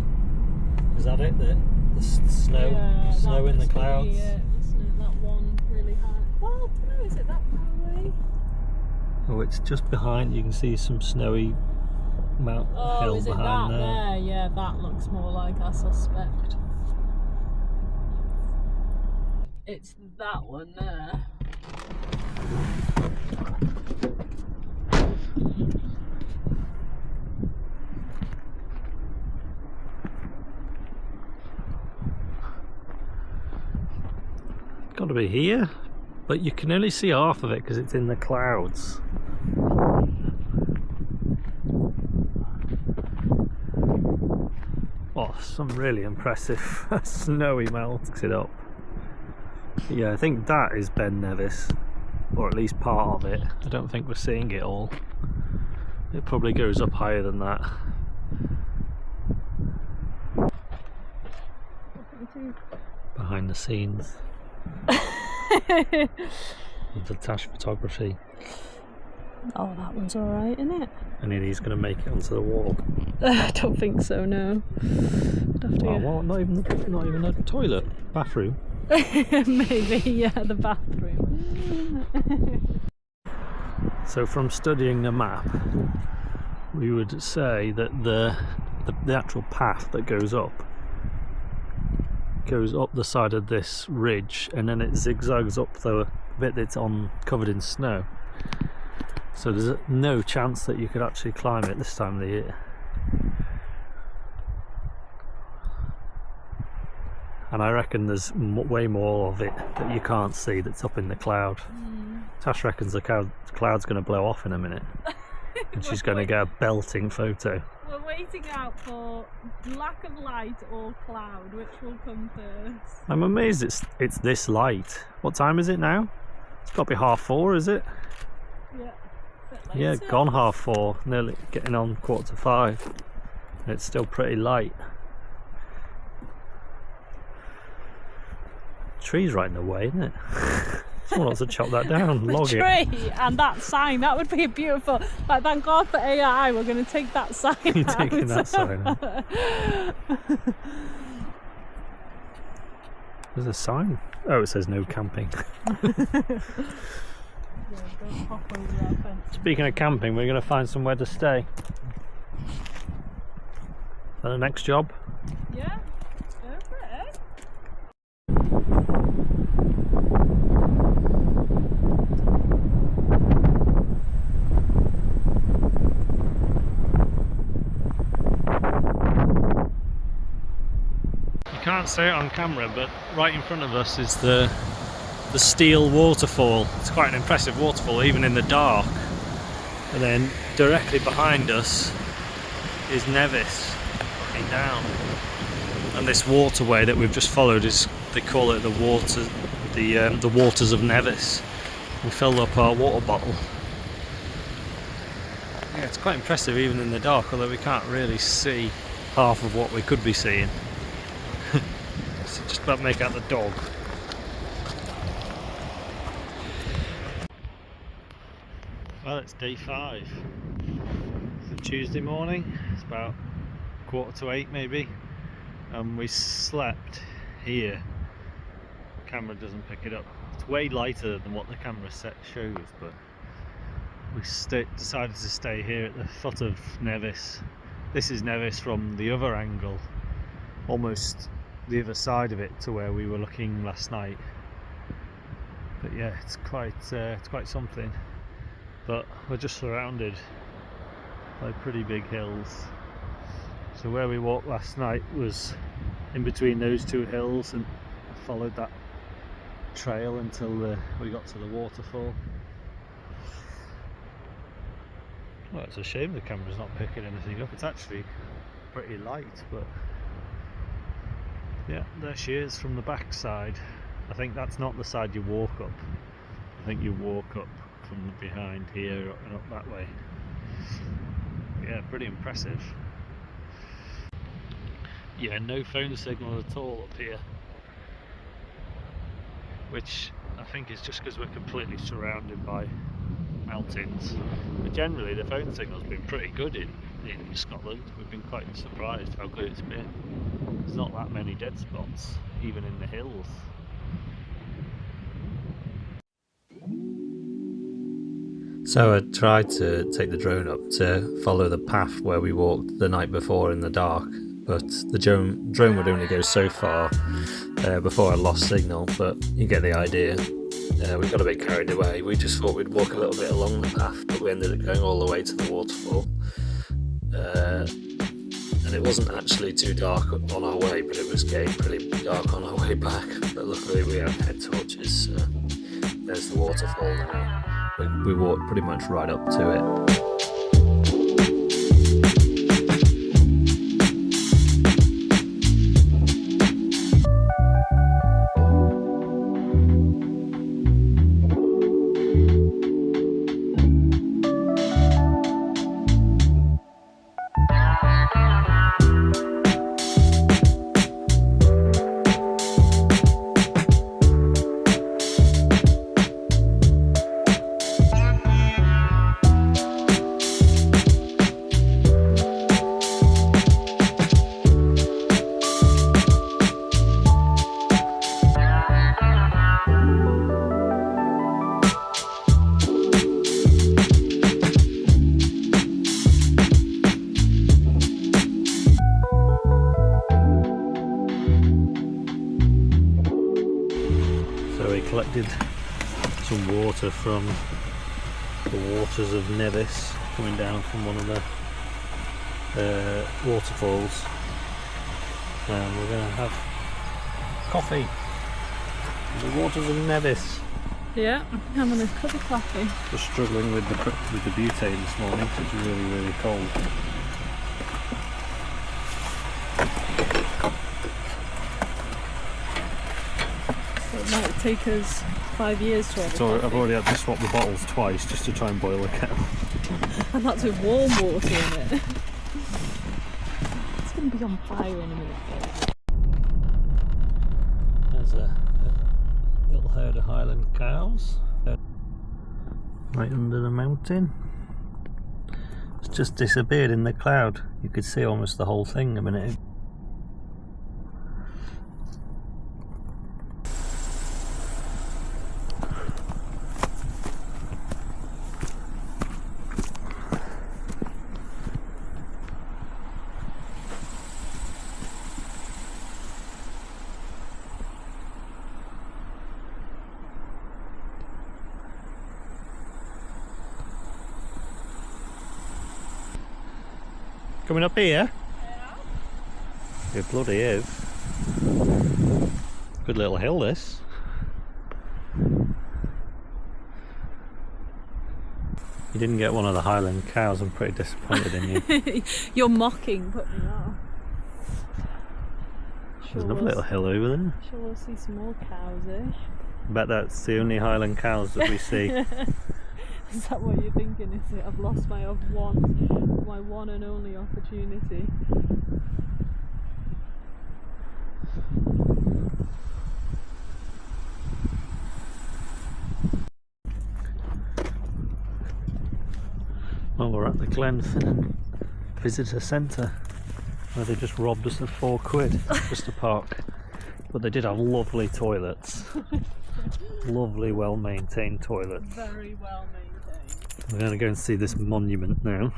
Speaker 1: Is that it? The snow?
Speaker 2: Yeah,
Speaker 1: Snow in the clouds?
Speaker 2: Isn't that one really high? Well, I don't know, is it that far away?
Speaker 1: Oh, it's just behind. You can see some snowy hill
Speaker 2: is it
Speaker 1: behind
Speaker 2: that
Speaker 1: there.
Speaker 2: there? Yeah, that looks more like I suspect. It's that one there.
Speaker 1: Got to be here, but you can only see half of it because it's in the clouds. Oh, some really impressive snowy melts it up. Yeah, I think that is Ben Nevis, or at least part of it. I don't think we're seeing it all. It probably goes up higher than that. Behind the scenes of the Tash photography.
Speaker 2: Oh, that one's alright, isn't it?
Speaker 1: And then he's going to make it onto the wall.
Speaker 2: I don't think so, no. I'd have to
Speaker 1: Oh, well, not even a toilet, bathroom.
Speaker 2: Maybe, yeah, the bathroom.
Speaker 1: So from studying the map, we would say that the actual path that goes up the side of this ridge, and then it zigzags up the bit that's covered in snow. So there's no chance that you could actually climb it this time of the year. And I reckon there's way more of it that you can't see that's up in the cloud. Tash reckons the cloud's going to blow off in a minute and she's going to get a belting photo.
Speaker 2: We're waiting out for lack of light or cloud, which will come first.
Speaker 1: I'm amazed it's this light. What time is it now? It's got to be 4:30, is it?
Speaker 2: Yeah.
Speaker 1: Yeah, gone 4:30, nearly getting on 4:45. And it's still pretty light. Tree's right in the way, isn't it? Someone wants to chop that down,
Speaker 2: The
Speaker 1: log it.
Speaker 2: tree and that sign, that would be a beautiful. Like, thank God for AI, we're going to take that sign
Speaker 1: You're
Speaker 2: out.
Speaker 1: taking that sign out. There's a sign. Oh, it says no camping.
Speaker 2: Hop over that fence.
Speaker 1: Speaking of camping, we're going to find somewhere to stay. For the next job?
Speaker 2: Yeah, go for it.
Speaker 1: You can't see it on camera, but right in front of us is the steel waterfall. It's quite an impressive waterfall, even in the dark. And then directly behind us is Nevis looking down. And this waterway that we've just followed is, they call it the waters of Nevis. We filled up our water bottle. Yeah, it's quite impressive even in the dark, although we can't really see half of what we could be seeing. So just about make out the dog. Well, it's day 5. It's a Tuesday morning. It's about 7:45 maybe, and we slept here. The camera doesn't pick it up. It's way lighter than what the camera set shows, but we decided to stay here at the foot of Nevis. This is Nevis from the other angle, almost the other side of it to where we were looking last night. But yeah, it's quite something. But we're just surrounded by pretty big hills. So where we walked last night was in between those 2 hills, and followed that trail until we got to the waterfall. Well, it's a shame the camera's not picking anything up. It's actually pretty light, but yeah, there she is from the back side. I think that's not the side you walk up. I think you walk up from behind here and up that way. Yeah, pretty impressive. Yeah, no phone signal at all up here, which I think is just because we're completely surrounded by mountains. But generally the phone signal's been pretty good in Scotland. We've been quite surprised how good it's been. There's not that many dead spots, even in the hills. So I tried to take the drone up to follow the path where we walked the night before in the dark, but the drone would only go so far before I lost signal, but you get the idea. We got a bit carried away. We just thought we'd walk a little bit along the path, but we ended up going all the way to the waterfall. And it wasn't actually too dark on our way, but it was getting pretty dark on our way back. But luckily we had head torches. There's the waterfall now. We walked pretty much right up to it. Collected some water from the waters of Nevis coming down from one of the waterfalls, and we're going to have coffee in the waters of Nevis.
Speaker 2: Yeah, I'm having a cup of coffee.
Speaker 1: Just struggling with the butane this morning because it's really cold.
Speaker 2: It might take us 5 years to have
Speaker 1: So I've already had to swap the bottles twice just to try and boil a kettle.
Speaker 2: And that's with warm water in it. It's going to be on fire in a minute.
Speaker 1: There's a little herd of Highland cows right under the mountain. It's just disappeared in the cloud. You could see almost the whole thing a minute ago. Coming up here?
Speaker 2: Yeah.
Speaker 1: It bloody is. Good little hill, this. You didn't get one of the Highland cows. I'm pretty disappointed in you.
Speaker 2: You're mocking, put me off.
Speaker 1: There's another little hill over there.
Speaker 2: Sure, we'll see some more cows, eh?
Speaker 1: I bet that's the only Highland cows that we see.
Speaker 2: Is that what you're thinking? Is it? I've lost my one and only opportunity.
Speaker 1: Well, we're at the Glenfinnan Visitor Centre, where they just robbed us of £4 just to park. But they did have lovely toilets. Lovely, well-maintained toilets.
Speaker 2: Very well maintained.
Speaker 1: We're going to go and see this monument now.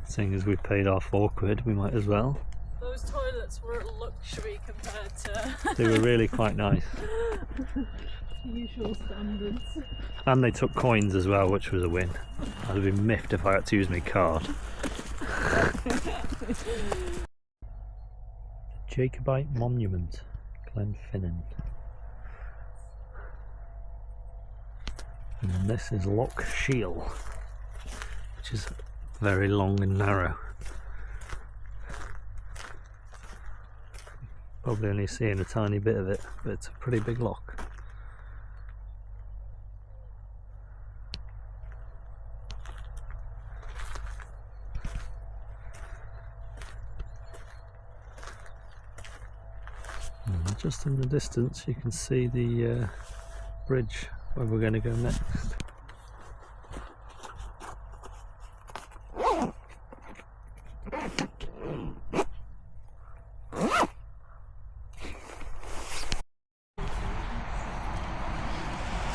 Speaker 1: Seeing as we paid our £4, we might as well.
Speaker 2: Those toilets were a luxury compared to...
Speaker 1: They were really quite nice.
Speaker 2: usual standards.
Speaker 1: And they took coins as well, which was a win. I'd have been miffed if I had to use my card. Jacobite Monument, Glenfinnan. And then this is Loch Shiel, which is very long and narrow. Probably only seeing a tiny bit of it, but it's a pretty big loch. And just in the distance you can see the bridge where we're going to go next.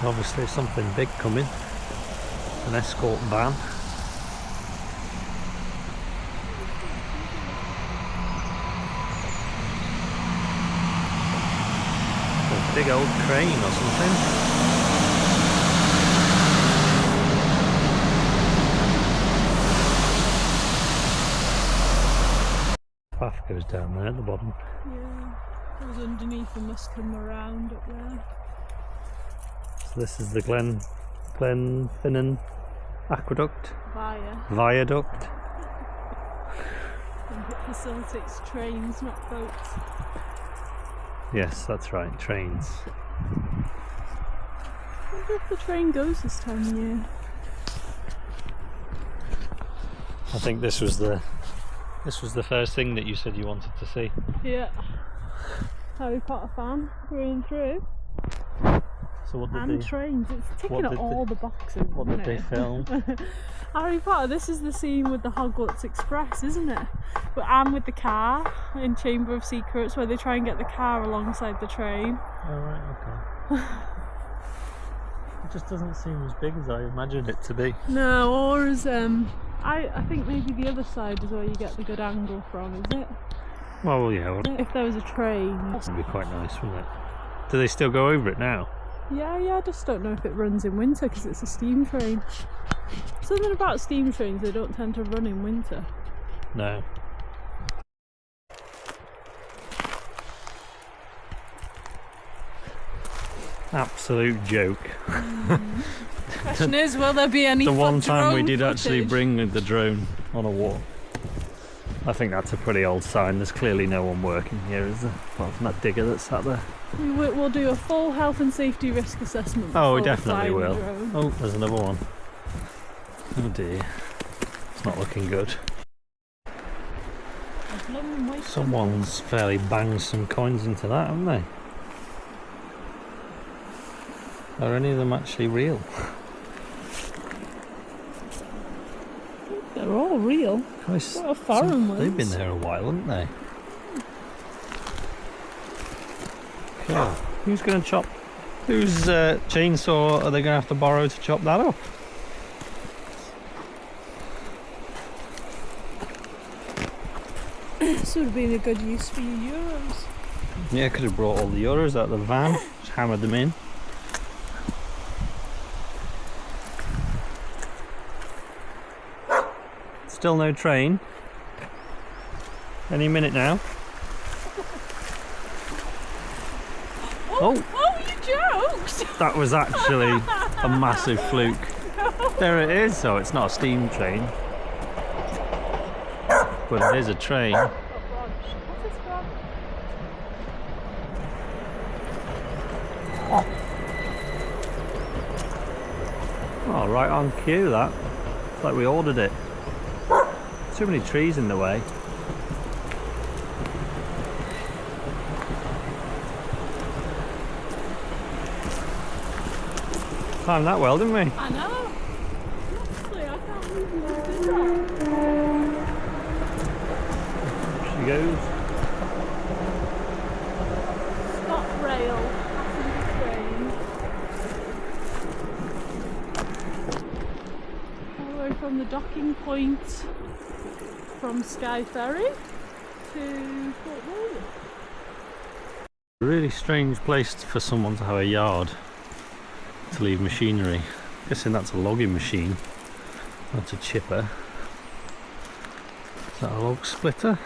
Speaker 1: Obviously something big coming, an escort van. A big old crane or something. Path goes down there at the bottom.
Speaker 2: Yeah, goes underneath and must come around up there.
Speaker 1: So this is the Glenfinnan Aqueduct. Viaduct.
Speaker 2: And it facilitates trains, not boats.
Speaker 1: Yes, that's right, trains.
Speaker 2: I wonder if the train goes this time of year.
Speaker 1: I think this was the first thing that you said you wanted to see.
Speaker 2: Yeah. Harry Potter fan through and through.
Speaker 1: So what did
Speaker 2: and
Speaker 1: they,
Speaker 2: trains, it's ticking at all the boxes.
Speaker 1: What did they film?
Speaker 2: Harry Potter, this is the scene with the Hogwarts Express, isn't it? But and with the car in Chamber of Secrets, where they try and get the car alongside the train.
Speaker 1: Oh right, okay. It just doesn't seem as big as I imagined it to be.
Speaker 2: No, or as I think maybe the other side is where you get the good angle from, is it?
Speaker 1: Well, yeah.
Speaker 2: If there was a train.
Speaker 1: It'd be quite nice, wouldn't it? Do they still go over it now?
Speaker 2: Yeah, I just don't know if it runs in winter because it's a steam train. Something about steam trains, they don't tend to run in winter.
Speaker 1: No. Absolute joke.
Speaker 2: Question is, will there be any
Speaker 1: The one time we
Speaker 2: drone
Speaker 1: did actually
Speaker 2: footage?
Speaker 1: bring the drone on a walk. I think that's a pretty old sign. There's clearly no one working here, is there? Apart from that digger that's sat there.
Speaker 2: We'll do a full health and safety risk assessment.
Speaker 1: Oh, we
Speaker 2: before
Speaker 1: definitely
Speaker 2: flying the
Speaker 1: will.
Speaker 2: drone.
Speaker 1: Oh, there's another one. Oh dear. It's not looking good.
Speaker 2: I've long been waiting.
Speaker 1: Someone's fairly banged some coins into that, haven't they? Are any of them actually real?
Speaker 2: They're all real.
Speaker 1: Christ,
Speaker 2: What a foreign ones.
Speaker 1: they've been there a while, haven't they? Okay. Who's going to chop? Whose chainsaw are they going to have to borrow to chop that up?
Speaker 2: This would have been a good use for your euros.
Speaker 1: Yeah, could have brought all the euros out of the van, just hammered them in. Still no train. Any minute now.
Speaker 2: Oh, you joked!
Speaker 1: That was actually a massive fluke. There it is. Oh, it's not a steam train, but it is a train. Oh, right on cue that. It's like we ordered it. Too many trees in the way. Timed that well, didn't we?
Speaker 2: I know. Honestly, I can't believe you did that.
Speaker 1: There she goes.
Speaker 2: Stop rail. Passenger train. All the way from the docking point from Skye Ferry to Port William.
Speaker 1: A really strange place for someone to have a yard to leave machinery. Guessing that's a logging machine, not a chipper. Is that a log splitter?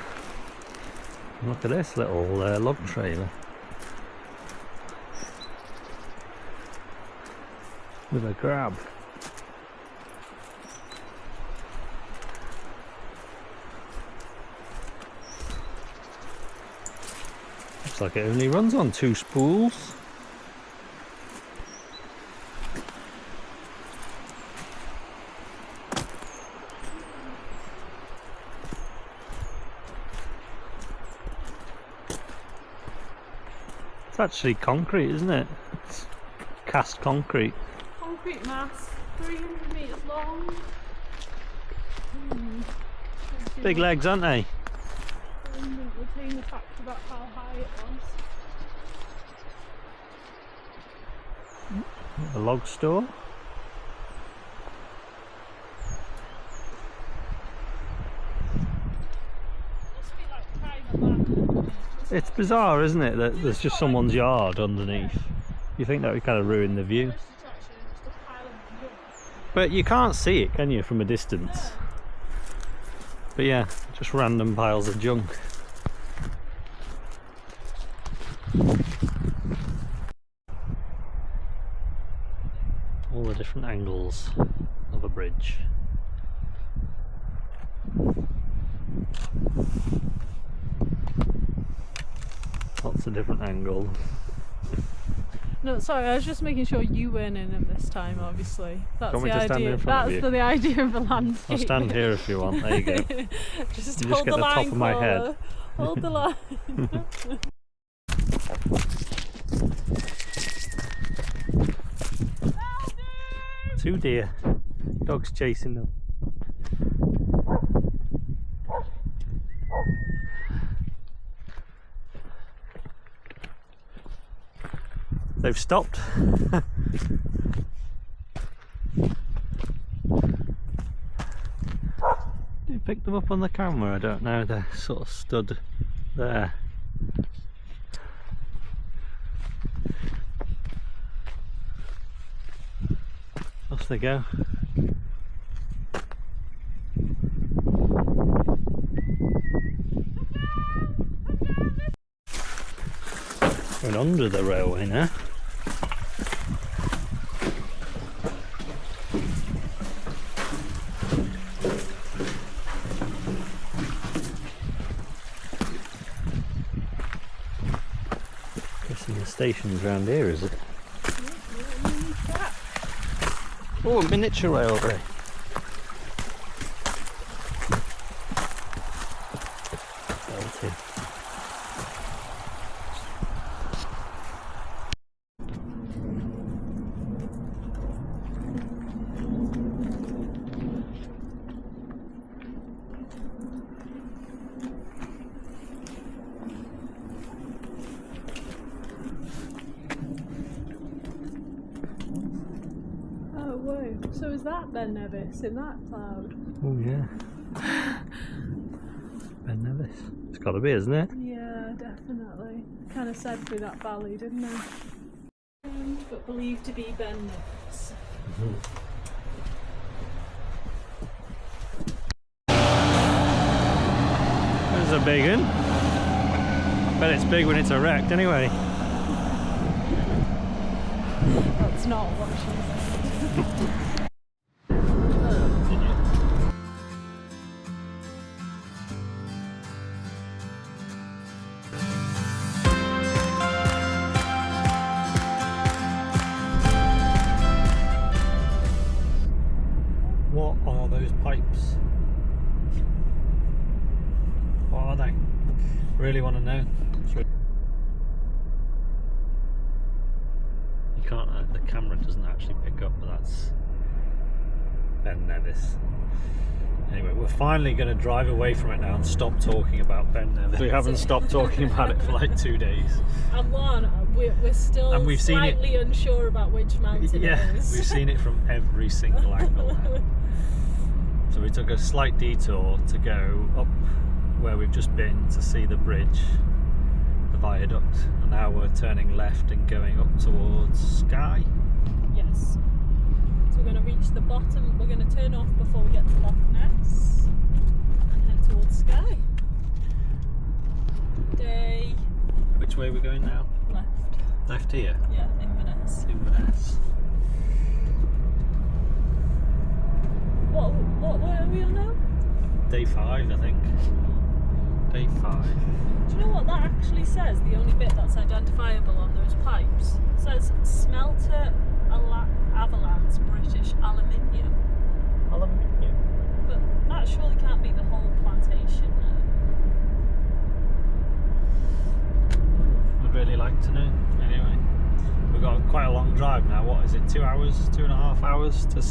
Speaker 1: Look at this little log trailer with a grab. Looks like it only runs on 2 spools. It's actually concrete, isn't it? It's cast concrete.
Speaker 2: Concrete mass, 300 metres long.
Speaker 1: Big legs, aren't they?
Speaker 2: Retain the fact about how high it was.
Speaker 1: A log store.
Speaker 2: Must be like private land.
Speaker 1: It's bizarre, isn't it, that there's just someone's yard underneath. You think that would kind of ruin the view. But you can't see it, can you, from a distance? But yeah, just random piles of junk. All the different angles of a bridge. Lots of different angles.
Speaker 2: No, sorry, I was just making sure you weren't in them this time, obviously. That's
Speaker 1: Want me
Speaker 2: the
Speaker 1: to stand
Speaker 2: idea.
Speaker 1: in front of
Speaker 2: That's
Speaker 1: you?
Speaker 2: the idea of a landscape.
Speaker 1: I'll stand here if you want, there you go.
Speaker 2: Just
Speaker 1: You
Speaker 2: hold
Speaker 1: just get the top
Speaker 2: line,
Speaker 1: of my
Speaker 2: Paula.
Speaker 1: head.
Speaker 2: Hold the line.
Speaker 1: Two deer. Dogs chasing them. They've stopped. You picked them up on the camera, I don't know, they're sort of stood there. Off they go. Going under the railway now. Guessing the station's round here, is it? Oh, a miniature railway. Belted.
Speaker 2: Oh, whoa. So is that Ben Nevis in that cloud?
Speaker 1: Oh yeah. Ben Nevis. It's got to be, isn't it?
Speaker 2: Yeah, definitely. Kind of said through that valley, didn't it? But believed to be Ben Nevis.
Speaker 1: There's a big one. Bet it's big when it's erect anyway.
Speaker 2: That's not what she said.
Speaker 1: What are those pipes? What are they? Really want to know. You can't. The camera doesn't actually pick up, but that's Ben Nevis. Anyway, we're finally going to drive away from it now and stop talking about Ben Nevis. We haven't stopped talking about it for like 2 days.
Speaker 2: And we're still
Speaker 1: And we've
Speaker 2: slightly unsure about which mountain it is.
Speaker 1: We've seen it from every single angle now. So we took a slight detour to go up where we've just been to see the bridge, the viaduct, and now we're turning left and going up towards Skye.
Speaker 2: Yes. So we're going to reach the bottom, we're going to turn off before we get to Loch Ness and head towards Skye. Day...
Speaker 1: Which way are we going now?
Speaker 2: Left.
Speaker 1: Left here?
Speaker 2: Yeah, Inverness.
Speaker 1: Inverness.
Speaker 2: What are we on now?
Speaker 1: Day 5, I think. Day 5.
Speaker 2: Do you know what that actually says? The only bit that's identifiable on those pipes? It says smelter avalanche British aluminium.
Speaker 1: Aluminium?
Speaker 2: But that surely can't be the whole plantation there.
Speaker 1: I'd really like to know. Anyway, we've got quite a long drive now. What is it? 2 hours? 2.5 hours to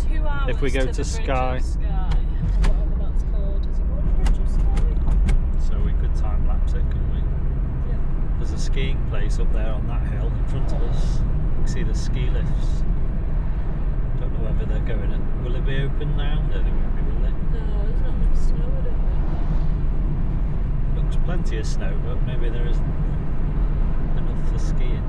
Speaker 2: 2 hours
Speaker 1: if we go to
Speaker 2: Skye.
Speaker 1: Skye.
Speaker 2: Or whatever that's called. Is it called the Bridge of Skye?
Speaker 1: So we could time lapse it, couldn't we?
Speaker 2: Yeah.
Speaker 1: There's a skiing place up there on that hill in front of us. You can see the ski lifts. Don't know whether they're going in. Will it be open now? No, they won't be, will they?
Speaker 2: No, there's not enough snow, I don't think.
Speaker 1: Looks plenty of snow, but maybe there isn't enough for skiing.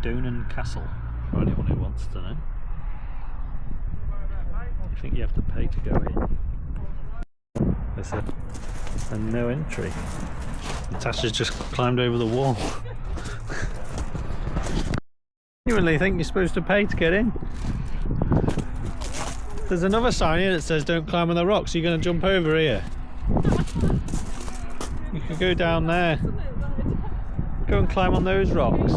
Speaker 1: Donan Castle, for anyone who wants to know. I think you have to pay to go in. There's a no entry. Tash has just climbed over the wall. You really think you're supposed to pay to get in? There's another sign here that says don't climb on the rocks. You're going to jump over here. You could go down there. Go and climb on those rocks.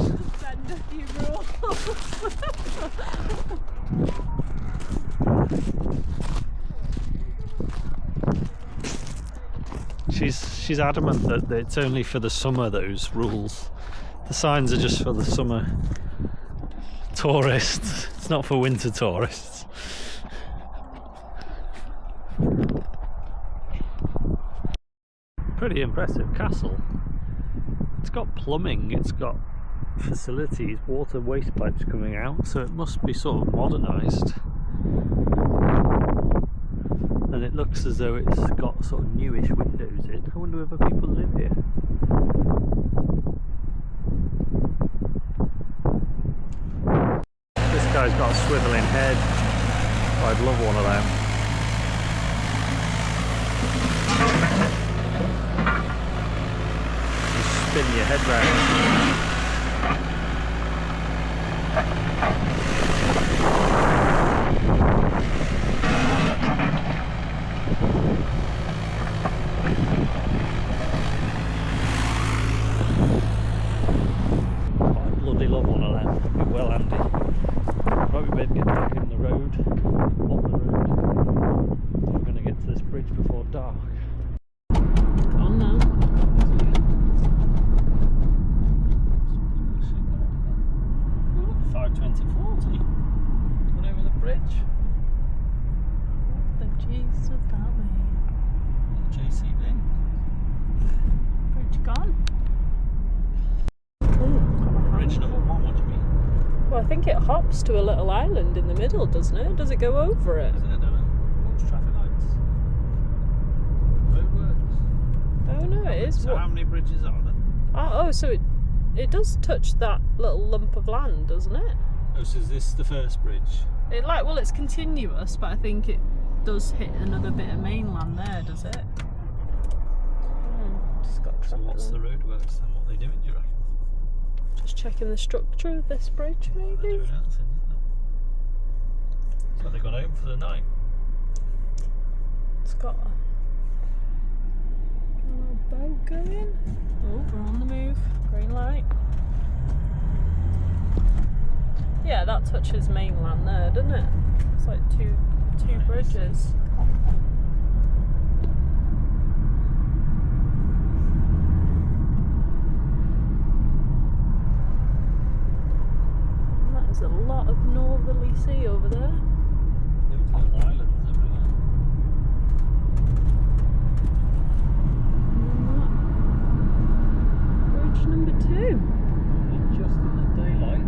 Speaker 1: She's adamant that it's only for the summer, those rules. The signs are just for the summer tourists. It's not for winter tourists. Pretty impressive castle. It's got plumbing, it's got facilities, water waste pipes coming out, so it must be sort of modernised. And it looks as though it's got sort of newish windows in. I wonder whether people live here. This guy's got a swivelling head. Oh, I'd love one of them. Just spin your head round. well handy. Right, we better get back in the road, on the road. We're going to get to this bridge before dark.
Speaker 2: On now.
Speaker 1: 520/40. Going over the bridge.
Speaker 2: The G's of that way.
Speaker 1: JCB.
Speaker 2: Bridge gone.
Speaker 1: Bridge number 1, what do you mean?
Speaker 2: Well, I think it hops to a little island in the middle, doesn't it? Does it go over it?
Speaker 1: I don't know. What's traffic lights? Roadworks.
Speaker 2: Oh no, it is.
Speaker 1: So how many bridges are there?
Speaker 2: Oh, so it does touch that little lump of land, doesn't it?
Speaker 1: Oh, so is this the first bridge?
Speaker 2: Well, it's continuous, but I think it does hit another bit of mainland there, does it? Just got
Speaker 1: So what's the roadworks and what they doing, do you reckon?
Speaker 2: Just checking the structure of this bridge,
Speaker 1: They're
Speaker 2: maybe.
Speaker 1: doing anything, isn't it? So they got home for the night.
Speaker 2: It's got a little boat going. Oh, we're on the move. Green light. Yeah, that touches mainland there, doesn't it? It's like two bridges. That is a lot of northerly sea over there.
Speaker 1: Those little islands everywhere.
Speaker 2: Bridge number 2.
Speaker 1: Just in the daylight.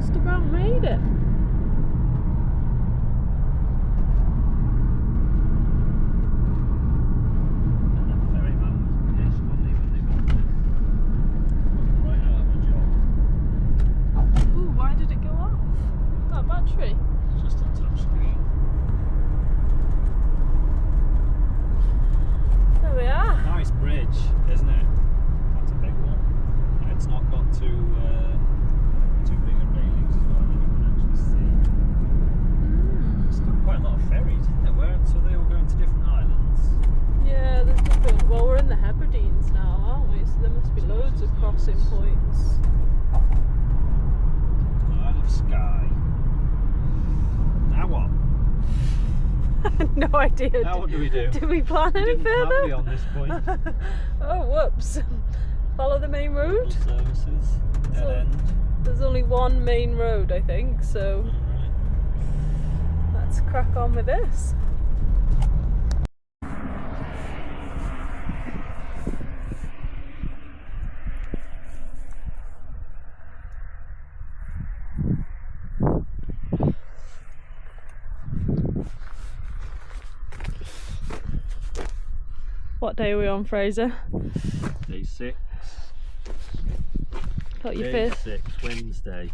Speaker 2: Just about made it.
Speaker 1: And the ferryman was pissed on me when they got this. Right out of a job.
Speaker 2: Ooh, why did it go off? That battery.
Speaker 1: It's just a touch screen.
Speaker 2: There we are.
Speaker 1: Nice bridge, isn't it? That's a big one. And it's not got too big of railings as well that you can actually see. It's got quite a lot of ferries, isn't it? So they all going to different islands.
Speaker 2: Yeah, there's different. Well, we're in the Hebrides now, aren't we? So there must be loads of crossing points.
Speaker 1: Isle of Skye. Now what?
Speaker 2: No idea.
Speaker 1: Now what do we do?
Speaker 2: Did we plan
Speaker 1: We
Speaker 2: any
Speaker 1: didn't plan
Speaker 2: further?
Speaker 1: beyond this point.
Speaker 2: Oh, whoops. Follow the main
Speaker 1: Local
Speaker 2: road.
Speaker 1: services, dead
Speaker 2: So-
Speaker 1: end.
Speaker 2: There's only one main road, I think, so
Speaker 1: Alright.
Speaker 2: let's crack on with this. What day are we on, Fraser?
Speaker 1: Day 6.
Speaker 2: Got your
Speaker 1: Day
Speaker 2: first,
Speaker 1: 6, Wednesday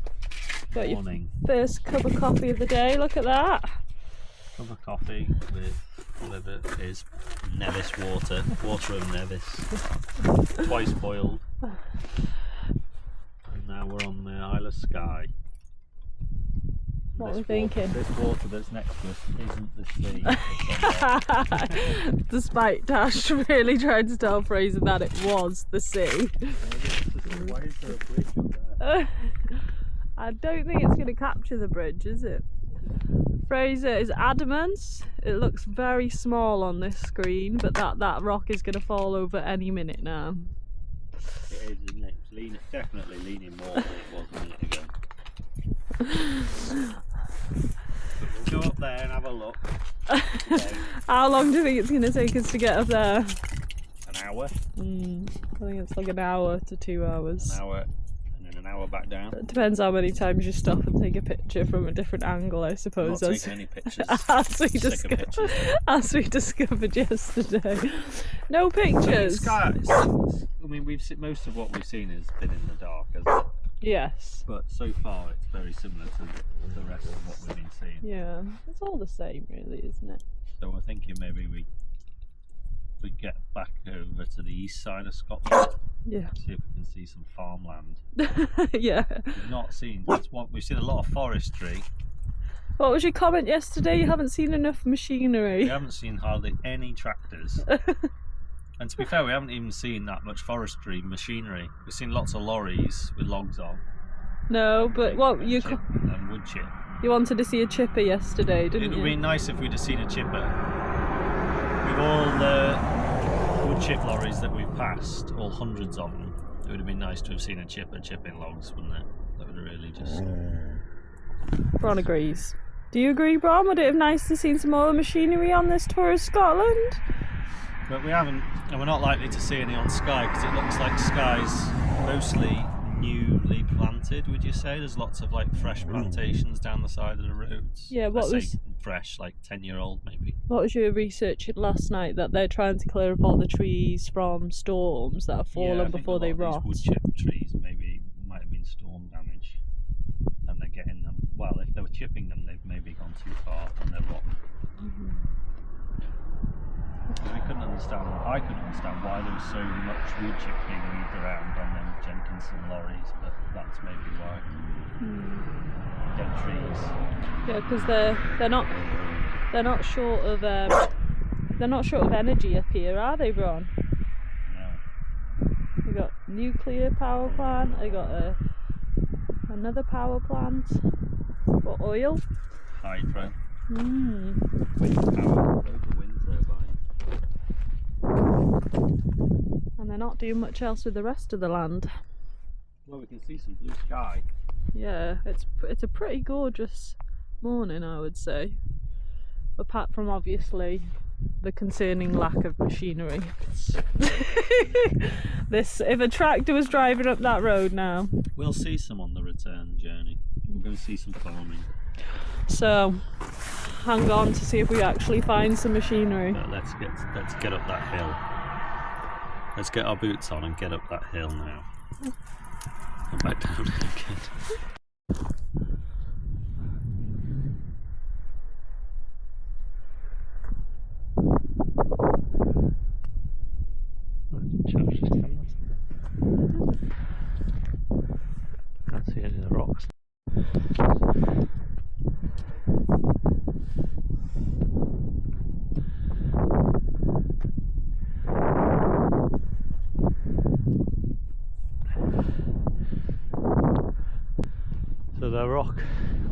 Speaker 2: got your
Speaker 1: morning.
Speaker 2: first cup of coffee of the day. Look at that.
Speaker 1: Cup of coffee with whatever it is, Nevis water of Nevis, twice boiled. And now we're on the Isle of Skye.
Speaker 2: What are we thinking?
Speaker 1: This water that's next to us isn't the sea. It's on there.
Speaker 2: Despite Tash really trying to tell Fraser that it was the sea.
Speaker 1: Why is there a bridge up there?
Speaker 2: I don't think it's going to capture the bridge, is it? Fraser is adamant. It looks very small on this screen, but that rock is going to fall over any minute now.
Speaker 1: It is, isn't it? It's definitely leaning more than it was a minute ago. But we'll go up there and have a look. Okay.
Speaker 2: How long do you think it's going to take us to get up there?
Speaker 1: An hour,
Speaker 2: I think it's like an hour to 2 hours.
Speaker 1: an hour, and then an hour back down.
Speaker 2: It depends how many times you stop and take a picture from a different angle, I
Speaker 1: I'm
Speaker 2: suppose.
Speaker 1: not
Speaker 2: as-
Speaker 1: taking any pictures.
Speaker 2: as we discovered yesterday. No
Speaker 1: Pictures.
Speaker 2: pictures.
Speaker 1: Skies. I mean, most of what we've seen has been in the dark, hasn't it?
Speaker 2: Yes.
Speaker 1: But so far, it's very similar to the rest of what we've been seeing.
Speaker 2: Yeah. It's all the same, really, isn't it?
Speaker 1: So we're thinking maybe we get back over to the east side of Scotland,
Speaker 2: Yeah.
Speaker 1: see if we can see some farmland.
Speaker 2: Yeah.
Speaker 1: We've not seen. We've seen a lot of forestry.
Speaker 2: What was your comment yesterday? You haven't seen enough
Speaker 1: We
Speaker 2: machinery.
Speaker 1: haven't seen hardly any tractors. And to be fair, we haven't even seen that much forestry machinery. We've seen lots of lorries with logs on.
Speaker 2: No, but what you
Speaker 1: chip and wood chip.
Speaker 2: you wanted to see a chipper yesterday, didn't
Speaker 1: It would
Speaker 2: you?
Speaker 1: be nice if we'd have seen a chipper. With all the wood chip lorries that we've passed, all hundreds of them, it would have been nice to have seen a chipper chipping logs, wouldn't it? That would have really just...
Speaker 2: Bron agrees. Do you agree, Bron? Would it have nice to see some more machinery on this tour of Scotland?
Speaker 1: But we haven't, and we're not likely to see any on Skye, because it looks like Skye's mostly newly planted, would you say? There's lots of like fresh plantations down the side of the roads.
Speaker 2: Yeah, what
Speaker 1: I
Speaker 2: was...
Speaker 1: say fresh, like 10-year-old maybe.
Speaker 2: What was your research last night? That they're trying to clear up all the trees from storms that have fallen before they rot?
Speaker 1: Wood chip trees maybe might have been storm damage, and they're getting them. Well, if they were chipping them, they've maybe gone too far and they're rotten. I couldn't understand why there was so much wood chip being moved around on them Jenkinson lorries, but that's maybe why. Dead trees.
Speaker 2: Yeah, because they're not short of energy up here, are they, Bron?
Speaker 1: No.
Speaker 2: We got nuclear power plant. They got another power plant. What, oil?
Speaker 1: Hydro.
Speaker 2: Mm.
Speaker 1: Wind power. Loads of wind turbines.
Speaker 2: And they're not doing much else with the rest of the land.
Speaker 1: Well, we can see some blue sky.
Speaker 2: Yeah, it's a pretty gorgeous morning, I would say. Apart from obviously the concerning lack of machinery. If a tractor was driving up that road now.
Speaker 1: We'll see some on the return journey. We're going to see some farming.
Speaker 2: So hang on to see if we actually find some machinery.
Speaker 1: But let's get up that hill. Let's get our boots on and get up that hill now. And back down again. Can't see any of the rocks. So the rock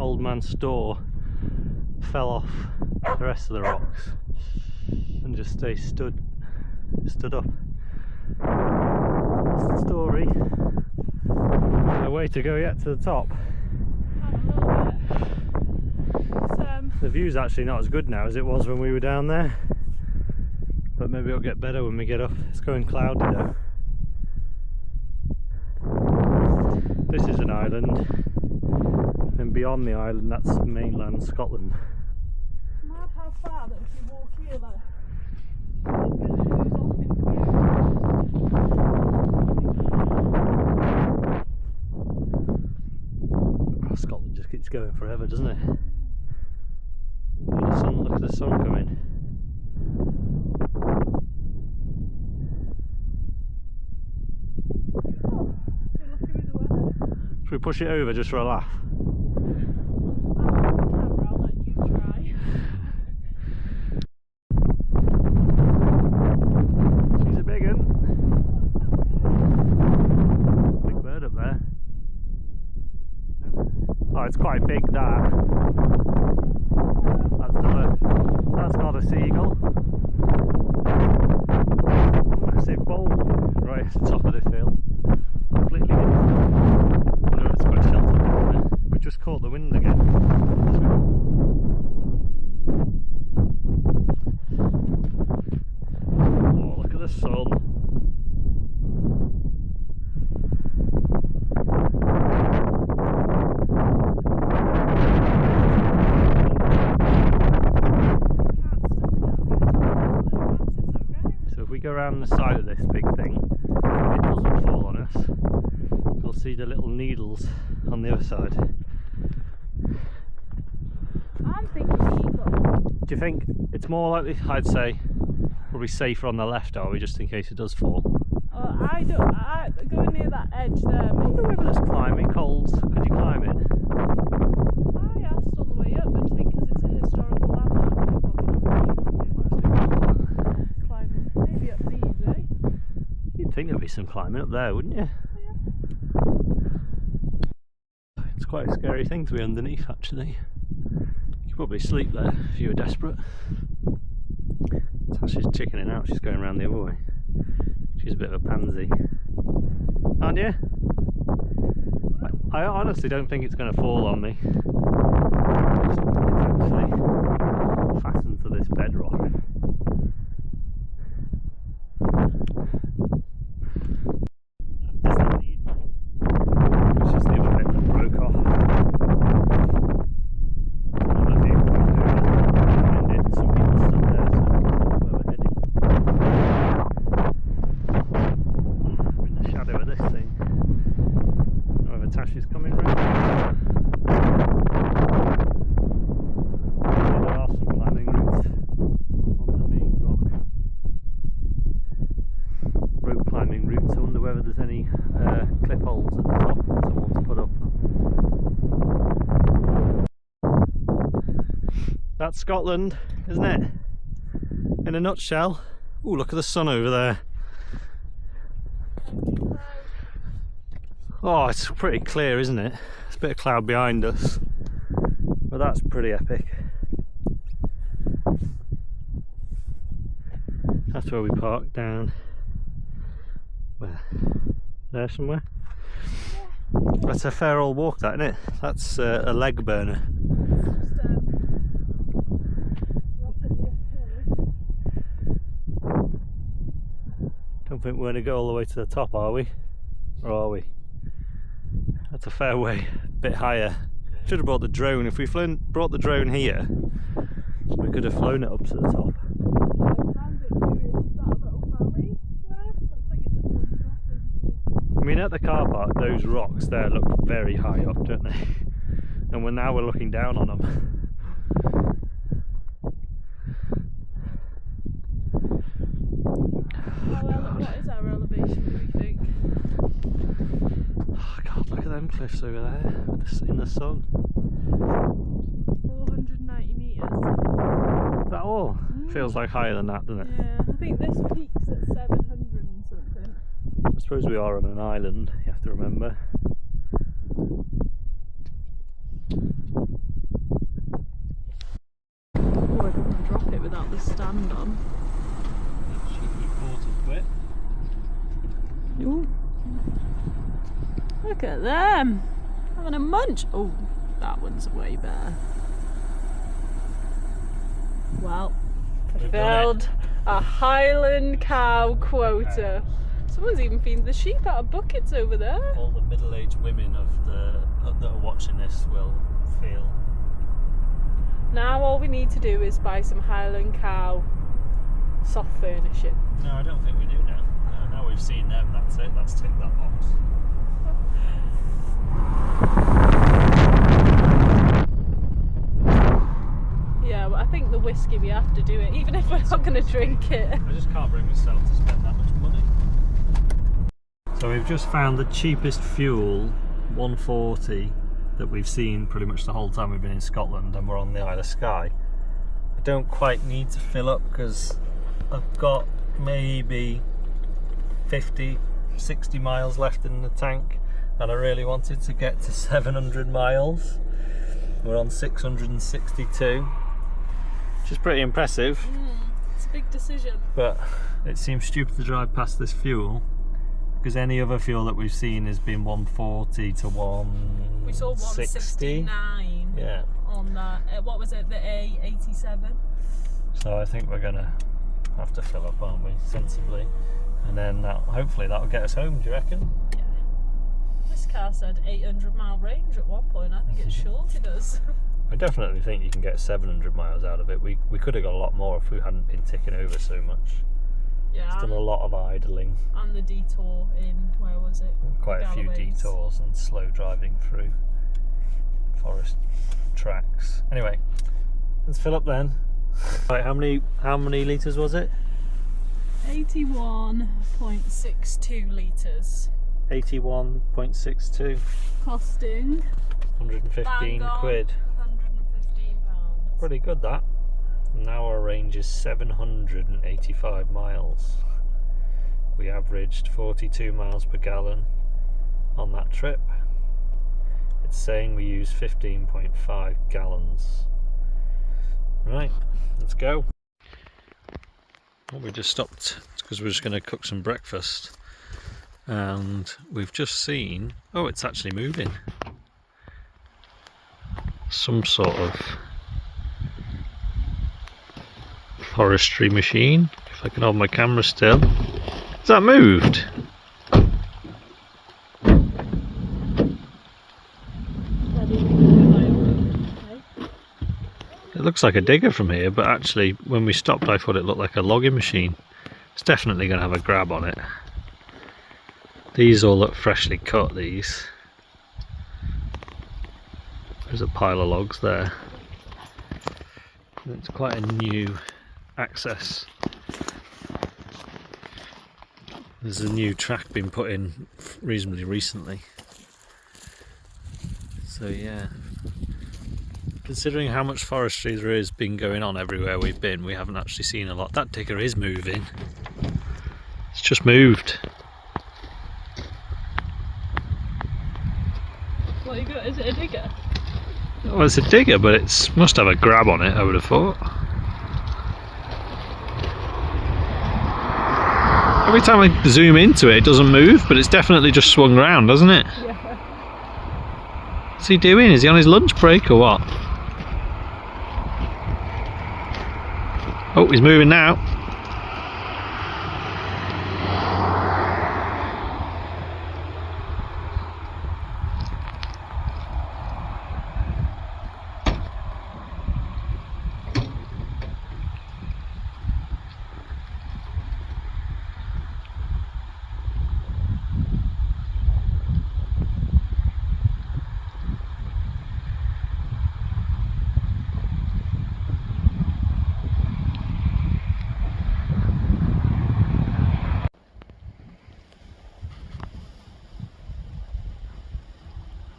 Speaker 1: old man's store fell off the rest of the rocks and just stood up. That's the story. No way to go yet to the top. The view's actually not as good now as it was when we were down there, but maybe it'll get better when we get up. It's going cloudy though. This is an island, and beyond the island that's mainland Scotland.
Speaker 2: Mad how far that if you walk here, like,
Speaker 1: oh, Scotland just keeps going forever, doesn't it? Look at the sun coming. Should we push it over just for a laugh?
Speaker 2: I'll let you try.
Speaker 1: She's a big one. Big bird up there. Oh, it's quite big, that. That's not a seagull. Massive bowl right at the top of this hill. Completely hidden. No, it's quite sheltered there. We just caught the wind again. Oh, look at the sun. So if we go around the side of this big thing, if it doesn't fall on us, we'll see the little needles on the other side.
Speaker 2: I'm thinking eagle.
Speaker 1: Do you think it's more likely, I'd say, probably safer on the left, are we, just in case it does fall?
Speaker 2: Going near that edge there.
Speaker 1: I wonder whether it's climbing, cold. Could you climb it?
Speaker 2: I asked on the way up, but I think because it's a historical landmark, they're probably not climbing. Maybe up these, eh?
Speaker 1: You'd think there'd be some climbing up there, wouldn't you? It's quite a scary thing to be underneath, actually. You could probably sleep there if you were desperate. Tash is chickening out, she's going around the other way. She's a bit of a pansy. Aren't you? I honestly don't think it's going to fall on me. It's actually fastened to this bedrock. It's just the other bit that broke off. Another view point behind it. Some people stood there, so that's where we're heading. We're in the shadow of this thing. However, Tash is coming round. There are some climbing routes on the main rock. Rope climbing routes. I wonder whether there's any clip holes at the top for someone to put up. That's Scotland, isn't it? In a nutshell. Ooh, look at the sun over there. Oh, it's pretty clear, isn't it? There's a bit of cloud behind us, but that's pretty epic. That's where we parked down. Where? There somewhere? That's a fair old walk, that, isn't it? That's a leg burner. Don't think we're going to go all the way to the top, are we? Or are we? That's a fair way, a bit higher. Should have brought the drone. If we brought the drone here, we could have flown it up to the top. I mean, at the car park, those rocks there look very high up, don't they? And we're looking down on them.
Speaker 2: What is our elevation, do we think?
Speaker 1: Oh God, look at them cliffs over there in the sun.
Speaker 2: 490 metres.
Speaker 1: Is that all? Feels like higher than that, doesn't it?
Speaker 2: Yeah, I think this peak's at 700 and something.
Speaker 1: I suppose we are on an island, you have to remember.
Speaker 2: Oh, I couldn't drop it without the stand on.
Speaker 1: Cheeky portal quit.
Speaker 2: Ooh. Look at them! Having a munch! Oh, that one's way better. Well, fulfilled a Highland cow quota. Someone's even feeding the sheep out of buckets over there.
Speaker 1: All the middle-aged women that are watching this will feel.
Speaker 2: Now all we need to do is buy some Highland cow soft furnishing.
Speaker 1: No, I don't think we do now. Now we've seen them, that's it. Let's tick that box.
Speaker 2: Yeah, well, I think the whiskey we have to do it, even if we're not going to drink it.
Speaker 1: I just can't bring myself to spend that much money. So we've just found the cheapest fuel, 140, that we've seen pretty much the whole time we've been in Scotland, and we're on the Isle of Skye. I don't quite need to fill up because I've got maybe 50, 60 miles left in the tank, and I really wanted to get to 700 miles. We're on 662, which is pretty impressive.
Speaker 2: It's a big decision.
Speaker 1: But it seems stupid to drive past this fuel, because any other fuel that we've seen has been 140 to 160.
Speaker 2: We saw 169
Speaker 1: yeah.
Speaker 2: on that. What was it, the A87?
Speaker 1: So I think we're going to have to fill up, aren't we, sensibly. And then hopefully that'll get us home, do you reckon?
Speaker 2: Yeah. This car said 800 mile range at one point. I think it shorted us.
Speaker 1: I definitely think you can get 700 miles out of it. We could have got a lot more if we hadn't been ticking over so much.
Speaker 2: Yeah.
Speaker 1: It's done a lot of idling.
Speaker 2: And the detour in, where was it?
Speaker 1: Quite a few detours and slow driving through forest tracks. Anyway, let's fill up then. Right, how many litres was it?
Speaker 2: 81.62 litres.
Speaker 1: 81.62.
Speaker 2: Costing
Speaker 1: 115 quid.
Speaker 2: £115.
Speaker 1: Pretty good, that. Now our range is 785 miles. We averaged 42 miles per gallon on that trip. It's saying we use 15.5 gallons. Right, let's go. Well, we just stopped because we're just going to cook some breakfast, and we've just seen, oh, it's actually moving. Some sort of forestry machine. If I can hold my camera still. Has that moved? It looks like a digger from here, but actually when we stopped I thought it looked like a logging machine. It's definitely going to have a grab on it. These all look freshly cut, these. There's a pile of logs there. It's quite a new access. There's a new track been put in reasonably recently. So yeah, considering how much forestry there is been going on everywhere we've been, we haven't actually seen a lot. That digger is moving. It's just moved.
Speaker 2: What you got? Is it a digger?
Speaker 1: Well, it's a digger, but it must have a grab on it, I would have thought. Every time I zoom into it, it doesn't move, but it's definitely just swung round, hasn't it?
Speaker 2: Yeah.
Speaker 1: What's he doing? Is he on his lunch break or what? Oh, he's moving now.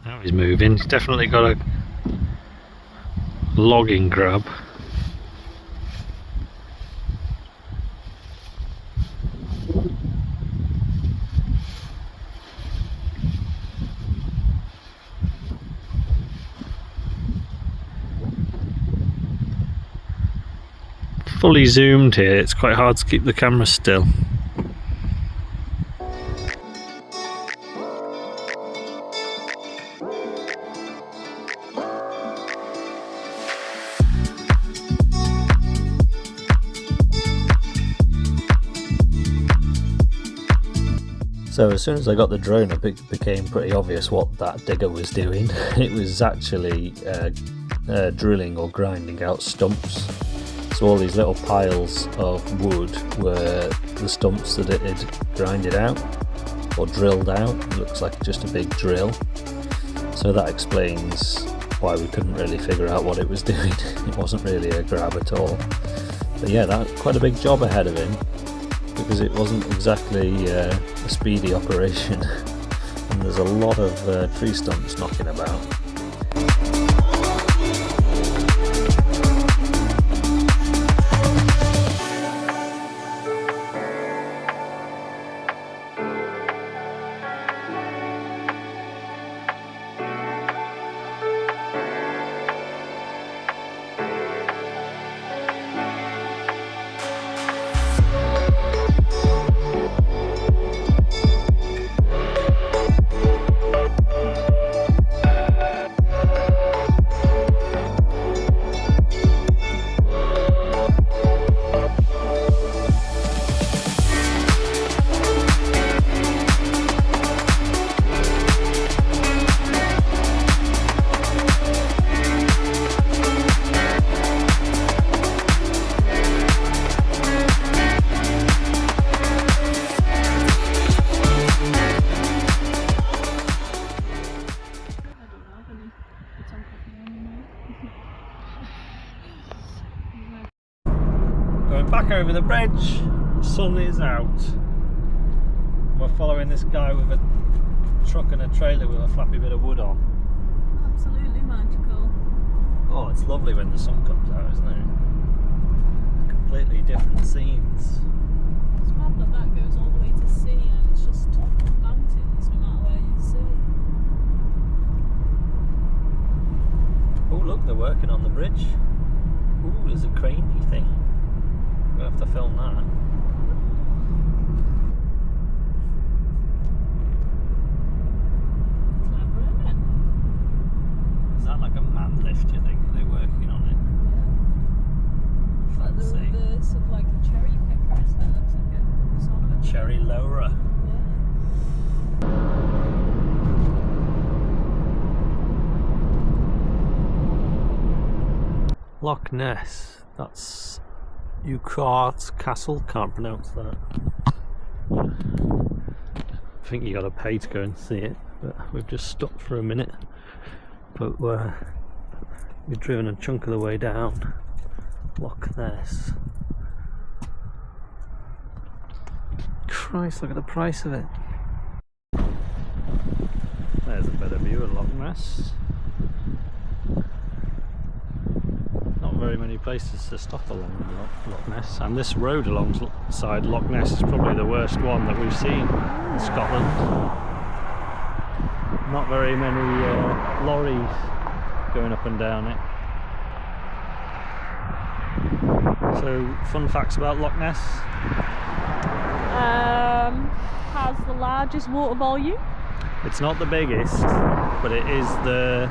Speaker 1: Now he's moving. He's definitely got a logging grab. Fully zoomed here, it's quite hard to keep the camera still. So as soon as I got the drone up, it became pretty obvious what that digger was doing. It was actually drilling or grinding out stumps. So all these little piles of wood were the stumps that it had grinded out or drilled out. It looks like just a big drill. So that explains why we couldn't really figure out what it was doing. It wasn't really a grab at all. But yeah, that quite a big job ahead of him, because it wasn't exactly a speedy operation, and there's a lot of tree stumps knocking about. Going back over the bridge, the sun is out. We're following this guy with a truck and a trailer with a flappy bit of wood on.
Speaker 2: Absolutely magical.
Speaker 1: Oh, it's lovely when the sun comes out, isn't it? Completely different scenes.
Speaker 2: It's mad that that goes all the way to sea and it's just mountains no matter where you see.
Speaker 1: look, they're working on the bridge. Ooh, there's a craney thing. We'll have to film that. Is that like a man lift, do you think? Are they working on it?
Speaker 2: Yeah. It's like the reverse of like a cherry picker, isn't it? Looks like a sort of
Speaker 1: A cherry lowerer. Loch Ness, that's Ucart Castle, can't pronounce that. I think you gotta pay to go and see it, but we've just stopped for a minute. But we've driven a chunk of the way down Loch Ness. Christ, look at the price of it. There's a better view of Loch Ness. Not very many places to stop along Loch Ness, and this road alongside Loch Ness is probably the worst one that we've seen in Scotland. Not very many lorries going up and down it. So, fun facts about Loch Ness.
Speaker 2: Has the largest water volume.
Speaker 1: It's not the biggest, but it is the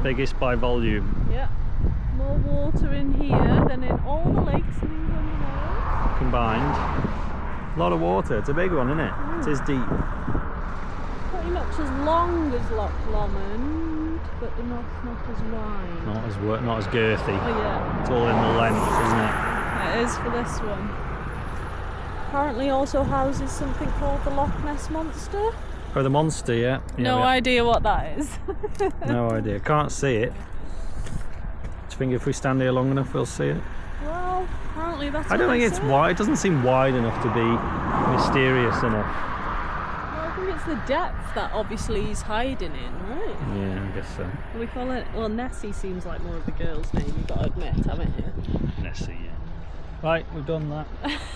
Speaker 1: biggest by volume.
Speaker 2: Yeah. More water in here than in all the lakes in England and Wales.
Speaker 1: Combined. A lot of water. It's a big one, isn't it? It is deep.
Speaker 2: Pretty much as long as Loch Lomond, but not as wide.
Speaker 1: Not as girthy.
Speaker 2: Oh yeah.
Speaker 1: It's all in the length, isn't it?
Speaker 2: It is for this one. Apparently also houses something called the Loch Ness Monster.
Speaker 1: Oh, the monster, yeah.
Speaker 2: No idea what that is.
Speaker 1: No idea. Can't see it. Do you think if we stand here long enough we'll see it?
Speaker 2: Well, apparently that's
Speaker 1: I don't think it's wide. It doesn't seem wide enough to be mysterious enough.
Speaker 2: Well, I think it's the depth that obviously he's hiding in, right?
Speaker 1: Yeah, I guess so.
Speaker 2: We call it. Well, Nessie seems like more of a girl's name. You've got to admit, haven't you?
Speaker 1: Nessie, yeah. Right, we've done that.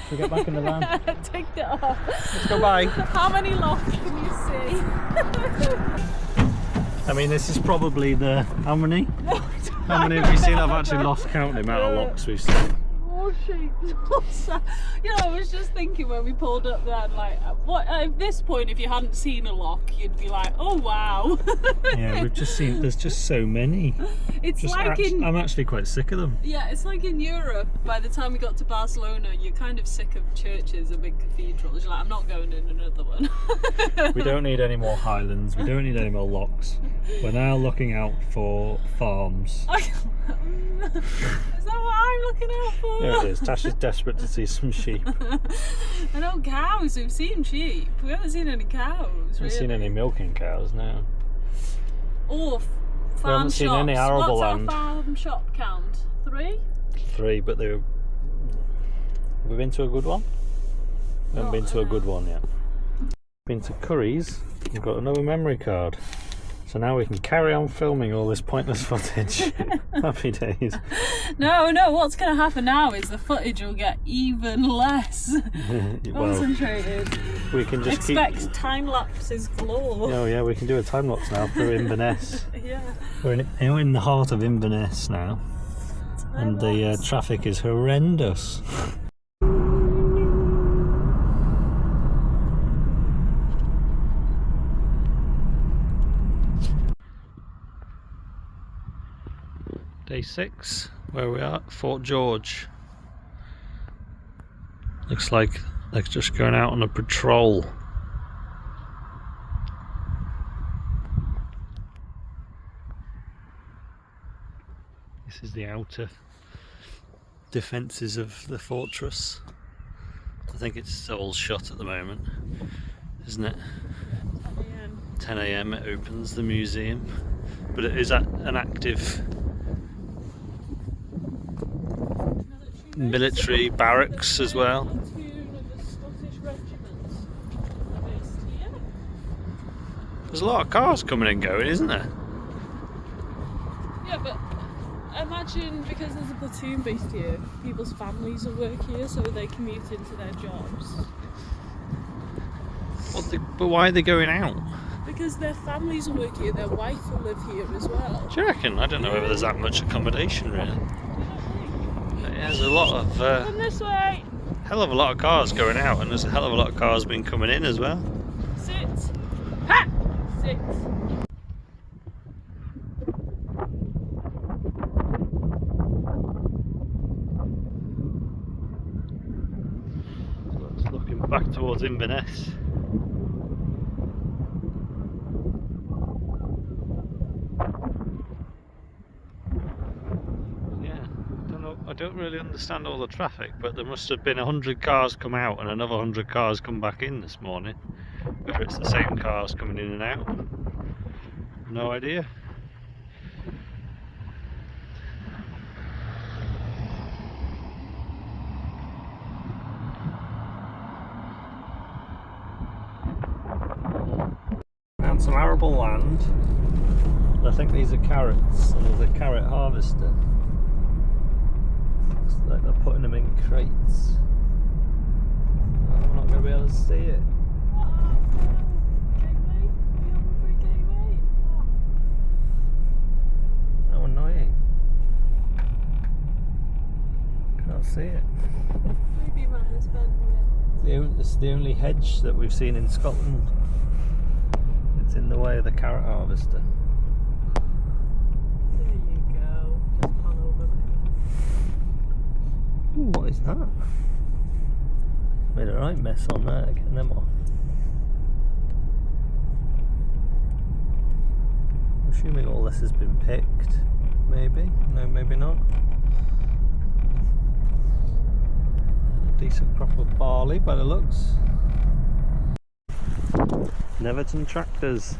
Speaker 1: Should we get back in the van?
Speaker 2: Ticked it off.
Speaker 1: Let's go by.
Speaker 2: How many lochs can you see?
Speaker 1: I mean, this is probably the... How many? How many have we seen? I've actually lost count the amount of lochs we've seen.
Speaker 2: Oh, shit. You know, I was just thinking when we pulled up there, like, what at this point, if you hadn't seen a loch, you'd be like, oh wow.
Speaker 1: Yeah, we've just seen. There's just so many.
Speaker 2: It's
Speaker 1: just
Speaker 2: like
Speaker 1: I'm actually quite sick of them.
Speaker 2: Yeah, it's like in Europe. By the time we got to Barcelona, you're kind of sick of churches and big cathedrals. You're like, I'm not going in another one.
Speaker 1: We don't need any more Highlands. We don't need any more lochs. We're now looking out for farms.
Speaker 2: Is that what I'm looking out for?
Speaker 1: There it is. Tash is desperate to see some sheep.
Speaker 2: I know cows. We've seen sheep. We haven't seen any cows.
Speaker 1: We haven't seen any milking cows now.
Speaker 2: Or farm shops.
Speaker 1: We haven't seen any arable land.
Speaker 2: What's our farm shop count? 3?
Speaker 1: 3, but they were... Have we been to a good one? We haven't been to a good one yet. Been to Curry's. We've got another memory card. So now we can carry on filming all this pointless footage. Happy days.
Speaker 2: No, what's going to happen now is the footage will get even less concentrated.
Speaker 1: We can just
Speaker 2: expect time lapses galore.
Speaker 1: Oh yeah, we can do a time lapse now for Inverness.
Speaker 2: Yeah.
Speaker 1: We're in the heart of Inverness now, and the traffic is horrendous. Day 6, where we are, Fort George. Looks like they're just going out on a patrol. This is the outer defences of the fortress. I think it's all shut at the moment, isn't it? 10 AM it opens, the museum, but it is an active military barracks as well. There's a lot of cars coming and going, isn't there?
Speaker 2: Yeah, but imagine, because there's a platoon based here, people's families will work here, so they commute into their jobs.
Speaker 1: But why are they going out?
Speaker 2: Because their families will work here, their wife will live here as well.
Speaker 1: Do you reckon? I don't know whether there's that much accommodation really. There's a lot of
Speaker 2: Come this way.
Speaker 1: hell of a lot of cars going out, and there's a hell of a lot of cars been coming in as well.
Speaker 2: Sit. Ha! Sit.
Speaker 1: So it's looking back towards Inverness. I don't really understand all the traffic, but there must have been 100 cars come out and another 100 cars come back in this morning. Whether it's the same cars coming in and out, no idea. Found some arable land. I think these are carrots, and there's a carrot harvester. Like they're putting them in crates. I'm not going to be able to see it. How annoying. Can't see it.
Speaker 2: Maybe around this bend, yeah.
Speaker 1: It's the only hedge that we've seen in Scotland. It's in the way of the carrot harvester.
Speaker 2: There you go. Just pan over a bit.
Speaker 1: Ooh, what is that? Made a right mess on there, getting them off. I'm assuming all this has been picked. Maybe? No, maybe not. A decent crop of barley by the looks. Neverton tractors.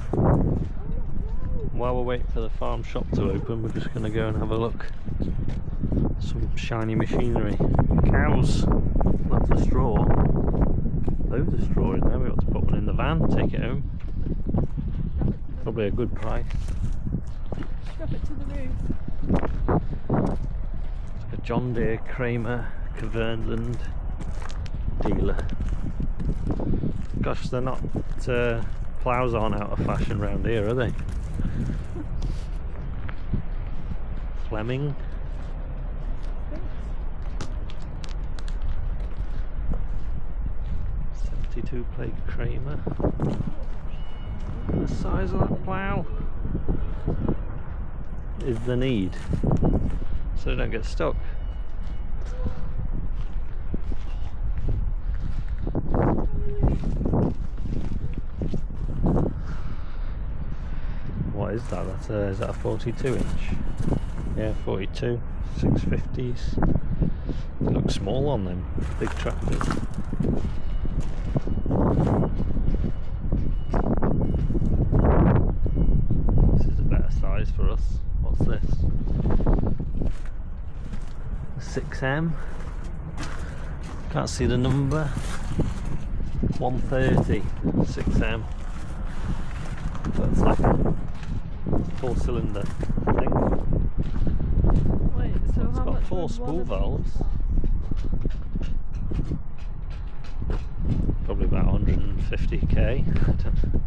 Speaker 1: While we're waiting for the farm shop to open, we're just going to go and have a look. Some shiny machinery. Cows. Lots of straw. Loads of straw in there. We ought to put one in the van, take it home. Probably a good price.
Speaker 2: Strap it to the roof.
Speaker 1: It's like a John Deere Kramer Caverneland dealer. Gosh, they're not ploughs aren't out of fashion round here, are they? Fleming. 72 plate Kramer. The size of that plough is the need, so they don't get stuck. What is that? Is that a 42 inch? Yeah, 42, 650s. They look small on them big tractors. This is a better size for us. What's this? A 6M. Can't see the number. 130 6M. That's like a 4-cylinder, I think.
Speaker 2: Wait, so
Speaker 1: It's
Speaker 2: how
Speaker 1: got
Speaker 2: much
Speaker 1: 4
Speaker 2: would
Speaker 1: spool
Speaker 2: one of
Speaker 1: valves.
Speaker 2: these-
Speaker 1: Probably about 150k. I don't know.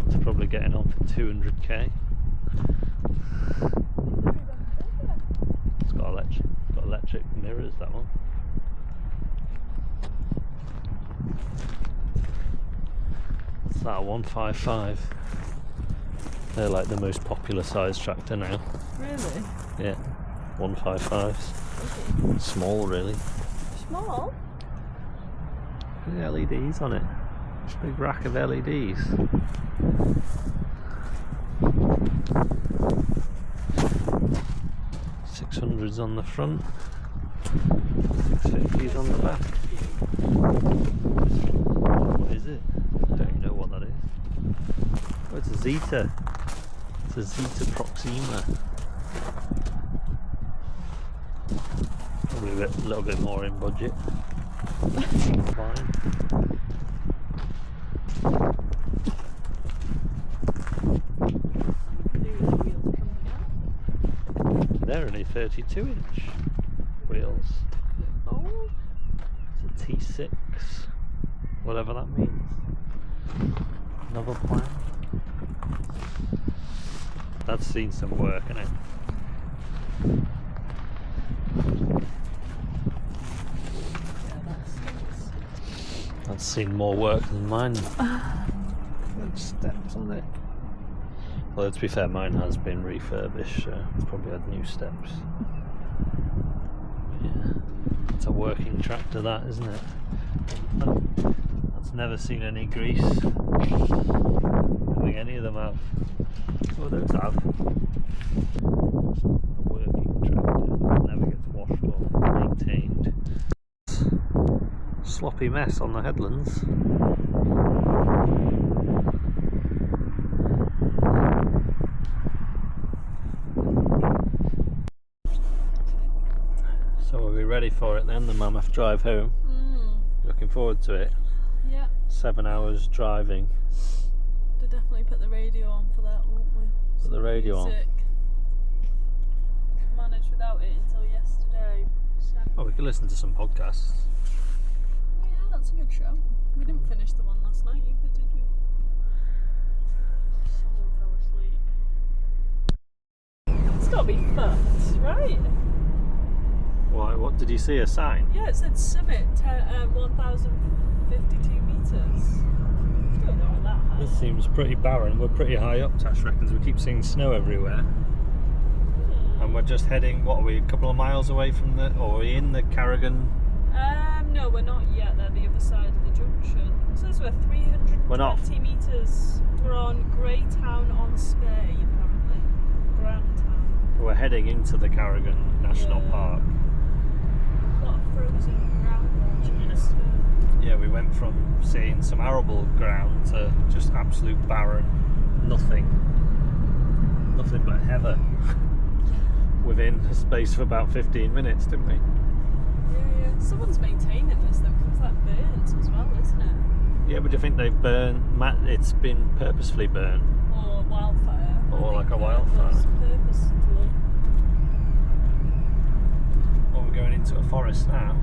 Speaker 1: That's probably getting on for 200k. It's got electric mirrors, that one. It's that 155. They're like the most popular size tractor now.
Speaker 2: Really?
Speaker 1: Yeah, 155s. Small, really.
Speaker 2: Small?
Speaker 1: Look at the LEDs on it. Big rack of LEDs. 600s on the front. 650s on the back. What is it? I don't even know what that is. Oh, it's a Zeta. It's a Zeta Proxima. Probably a little bit more in budget. Fine. They're only 32-inch wheels.
Speaker 2: Oh.
Speaker 1: It's a T6, whatever that means. Another plan. That's seen some work, hasn't it? That's seen more work than mine. There's steps on it. Well, to be fair, mine has been refurbished, so it's probably had new steps. Yeah, it's a working tractor, that, isn't it? That's never seen any grease. I don't think any of them have. Oh, those have. A working tractor never gets washed or maintained. Sloppy mess on the headlands. So are we ready for it then, the mammoth drive home? Looking forward to it?
Speaker 2: Yeah.
Speaker 1: 7 hours driving.
Speaker 2: We'll definitely put the radio on for that, won't we?
Speaker 1: Put the radio on.
Speaker 2: Managed without it until yesterday. So.
Speaker 1: Oh, we could listen to some podcasts.
Speaker 2: Yeah, that's a good show. We didn't finish the one last night either, did we? Someone fell asleep. It's got to be fucked, right?
Speaker 1: Why? What did you see? A sign?
Speaker 2: Yeah, it said summit 1,052 metres. Don't know what that has.
Speaker 1: This seems pretty barren. We're pretty high up, Tash reckons. We keep seeing snow everywhere. And we're just heading, what are we, a couple of miles away from the, or are we in the Carrigan?
Speaker 2: No, we're not yet. They're the other side of the junction. It says we're 320 metres. We're on Greytown on Spey, apparently. Grand Town.
Speaker 1: We're heading into the Carrigan National Park.
Speaker 2: A lot of frozen ground watching.
Speaker 1: Yeah, we went from seeing some arable ground to just absolute barren, nothing but heather within a space of about 15 minutes, didn't we?
Speaker 2: Yeah. Someone's maintaining this though, because that burns as well, isn't it?
Speaker 1: Yeah, but do you think they've burned, it's been purposefully burned?
Speaker 2: Or wildfire.
Speaker 1: Or like a wildfire.
Speaker 2: Purposefully.
Speaker 1: Well, we're going into a forest now.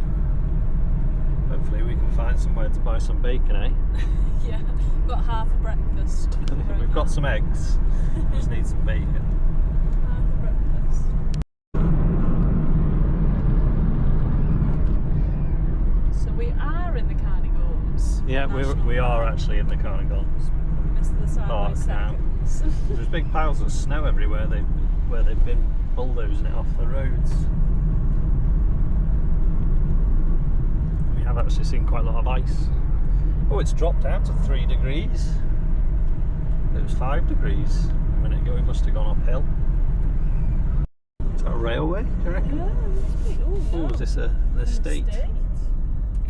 Speaker 1: Hopefully we can find somewhere to buy some bacon, eh?
Speaker 2: Yeah, we've got half a breakfast.
Speaker 1: We've got some eggs, we just need some bacon.
Speaker 2: Half a breakfast. So we are in the Carnegals.
Speaker 1: Yeah, we are actually in the Carnegals
Speaker 2: We missed the side
Speaker 1: Park now. There's big piles of snow everywhere where they've been bulldozing it off the roads. We have actually seen quite a lot of ice. Oh, it's dropped down to 3 degrees. It was 5 degrees a minute ago. It must have gone uphill. Is that a railway, do you reckon?
Speaker 2: Yeah, it must be.
Speaker 1: Oh, is this an estate?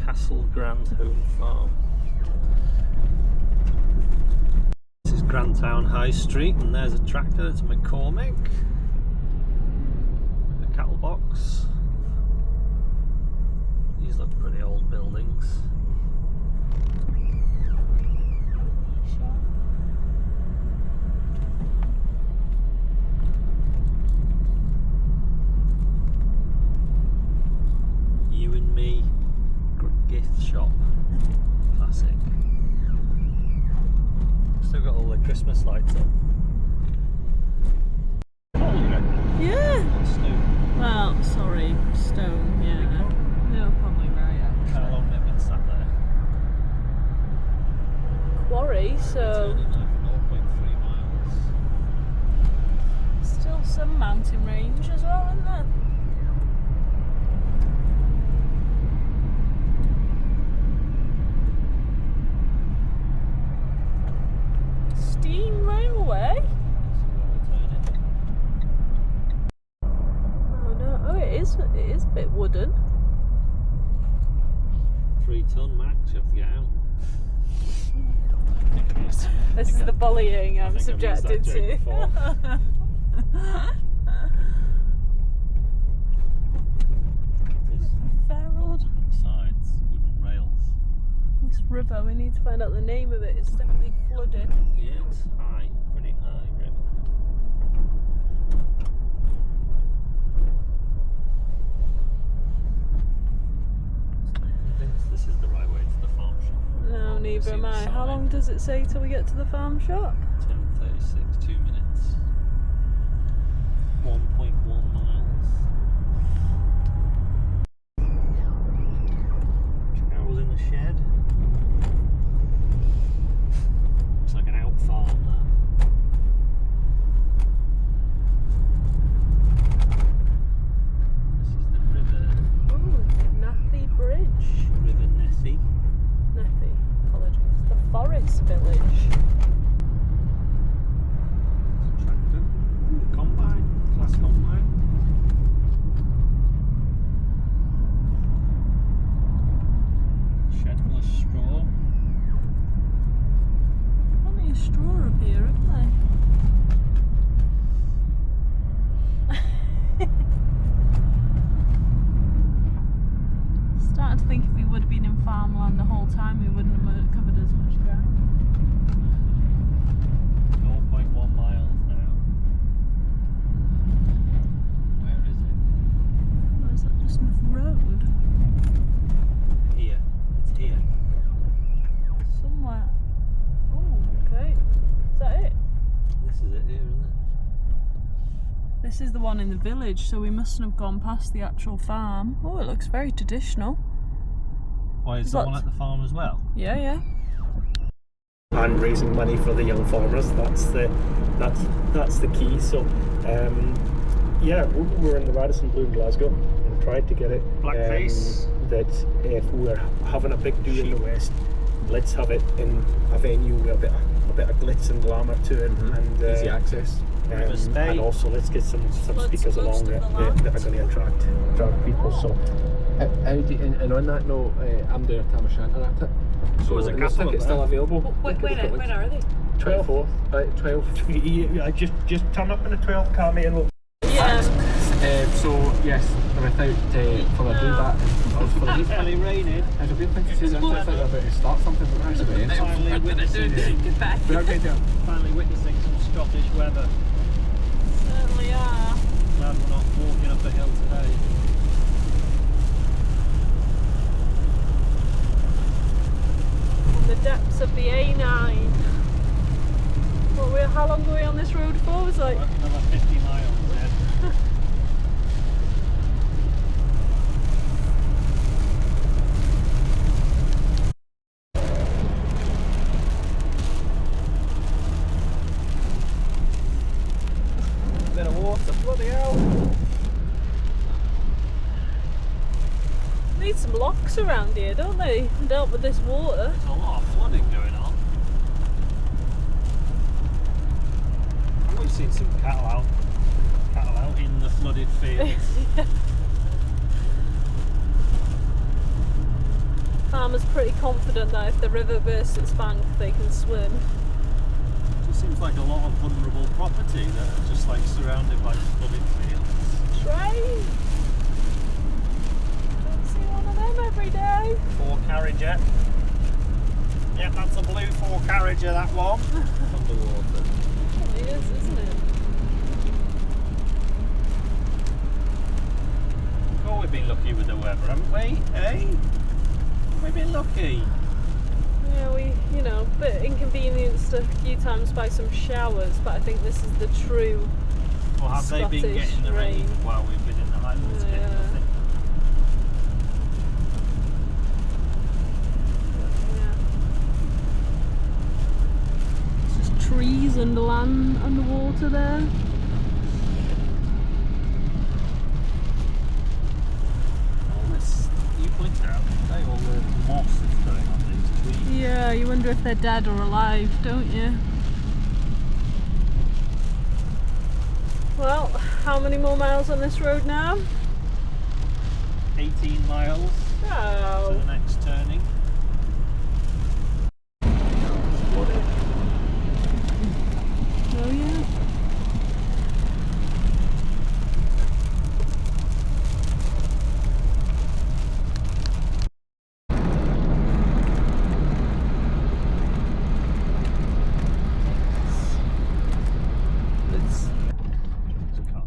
Speaker 1: Castle Grand Home Farm. This is Grandtown High Street, and there's a tractor. It's a McCormick. A cattle box. These look pretty old buildings. You and Me gift shop. Classic. Still got all the Christmas lights up.
Speaker 2: Yeah.
Speaker 1: Stone.
Speaker 2: Well, sorry, stone, yeah. No, probably right, actually.
Speaker 1: How long they've been sat there?
Speaker 2: Quarry, so
Speaker 1: Turning like 0.3 miles.
Speaker 2: still some mountain range as well, isn't there? Steam railway? Oh no, oh it is a bit wooden.
Speaker 1: 3 ton max, you have to get out.
Speaker 2: This is the bullying I'm
Speaker 1: think I've used
Speaker 2: subjected
Speaker 1: that joke
Speaker 2: to.
Speaker 1: before.
Speaker 2: Fair old.
Speaker 1: Sides, wooden rails.
Speaker 2: This river, we need to find out the name of it. It's definitely flooded.
Speaker 1: Yeah, it's high, pretty high river. I think this is the right way to the farm shop.
Speaker 2: No, neither over a mile. How long does it say till we get to the farm shop?
Speaker 1: 10:36, 2 minutes. 1.1 miles. Cows in the shed. Looks like an out farm there. This is the river.
Speaker 2: Ooh, Nathy Bridge.
Speaker 1: River Nethy.
Speaker 2: Nathy, apologies. The Forest Village.
Speaker 1: Tractor. Combine. Class combine. Shed full of straw.
Speaker 2: Plenty of straw up here, haven't they? Starting to think if we would have been in farmland the whole time, we wouldn't have covered as much ground.
Speaker 1: 0.1 miles now. Where is it?
Speaker 2: Or is that just enough road?
Speaker 1: Here. It's here.
Speaker 2: Somewhere. Oh, okay. Is that it?
Speaker 1: This is it here, isn't it?
Speaker 2: This is the one in the village, so we mustn't have gone past the actual farm. Oh, it looks very traditional.
Speaker 1: Why is
Speaker 2: Is
Speaker 1: there
Speaker 2: that-
Speaker 1: one at the farm as well?
Speaker 2: Yeah, yeah.
Speaker 3: And raising money for the young farmers. That's the key. So yeah, we're in the Radisson Blue in Glasgow and tried to get it
Speaker 1: Blackface.
Speaker 3: that if we're having a big do in the west, let's have it in a venue with a bit of glitz and glamour to it and
Speaker 1: Easy access. River Skye.
Speaker 3: and also let's get some speakers along that are going to attract people. So
Speaker 4: And on that note, I'm doing a tam o'shanter at it.
Speaker 1: So is it
Speaker 4: the
Speaker 1: castle up
Speaker 4: ticket's
Speaker 1: there?
Speaker 4: still available.
Speaker 2: When are they?
Speaker 3: 12.
Speaker 4: 12.
Speaker 3: I just turn up in a 12 car, mate, and we'll
Speaker 2: Yeah.
Speaker 4: So yes, without further ado, that is for the week.
Speaker 1: Finally raining.
Speaker 4: There's a weird thing to say that I thought we were about to start something, but we're actually going to end something.
Speaker 1: Finally witnessing,
Speaker 2: Goodbye.
Speaker 4: We're not going to
Speaker 1: finally witnessing some Scottish weather.
Speaker 2: Certainly are.
Speaker 1: Glad we're not walking up a hill today.
Speaker 2: In the depths of the A9. How long were we on this road for? It was like
Speaker 1: Another 50 miles then. Bit of water, bloody hell.
Speaker 2: need some locks around here, don't they? To dealt with this water.
Speaker 1: There's a lot of flooding going on. And we've seen some cattle out in the flooded fields.
Speaker 2: Yeah. Farmer's pretty confident that if the river bursts its bank, they can swim.
Speaker 1: It just seems like a lot of vulnerable property that are just like surrounded by flooded fields.
Speaker 2: Train! Don't see one of them every day.
Speaker 1: 4-carriager. Yeah, that's a blue 4-carriager, that one. Underwater.
Speaker 2: It is, isn't it?
Speaker 1: Oh, we've been lucky with the weather, haven't we? Eh? We've been lucky.
Speaker 2: Yeah, we, bit inconvenienced a few times by some showers, but I think this is the true
Speaker 1: Or have they been
Speaker 2: Scottish
Speaker 1: getting the rain
Speaker 2: rain.
Speaker 1: while we've been in the Highlands? Getting
Speaker 2: Yeah.
Speaker 1: nothing?
Speaker 2: Yeah. It's just trees and land underwater there.
Speaker 1: All this, you pointed out, today, all the moss that's going on these trees.
Speaker 2: Yeah, you wonder if they're dead or alive, don't you? Well, how many more miles on this road now?
Speaker 1: 18 miles to
Speaker 2: Oh.
Speaker 1: the next turning.
Speaker 2: Oh yeah.
Speaker 1: It's a car.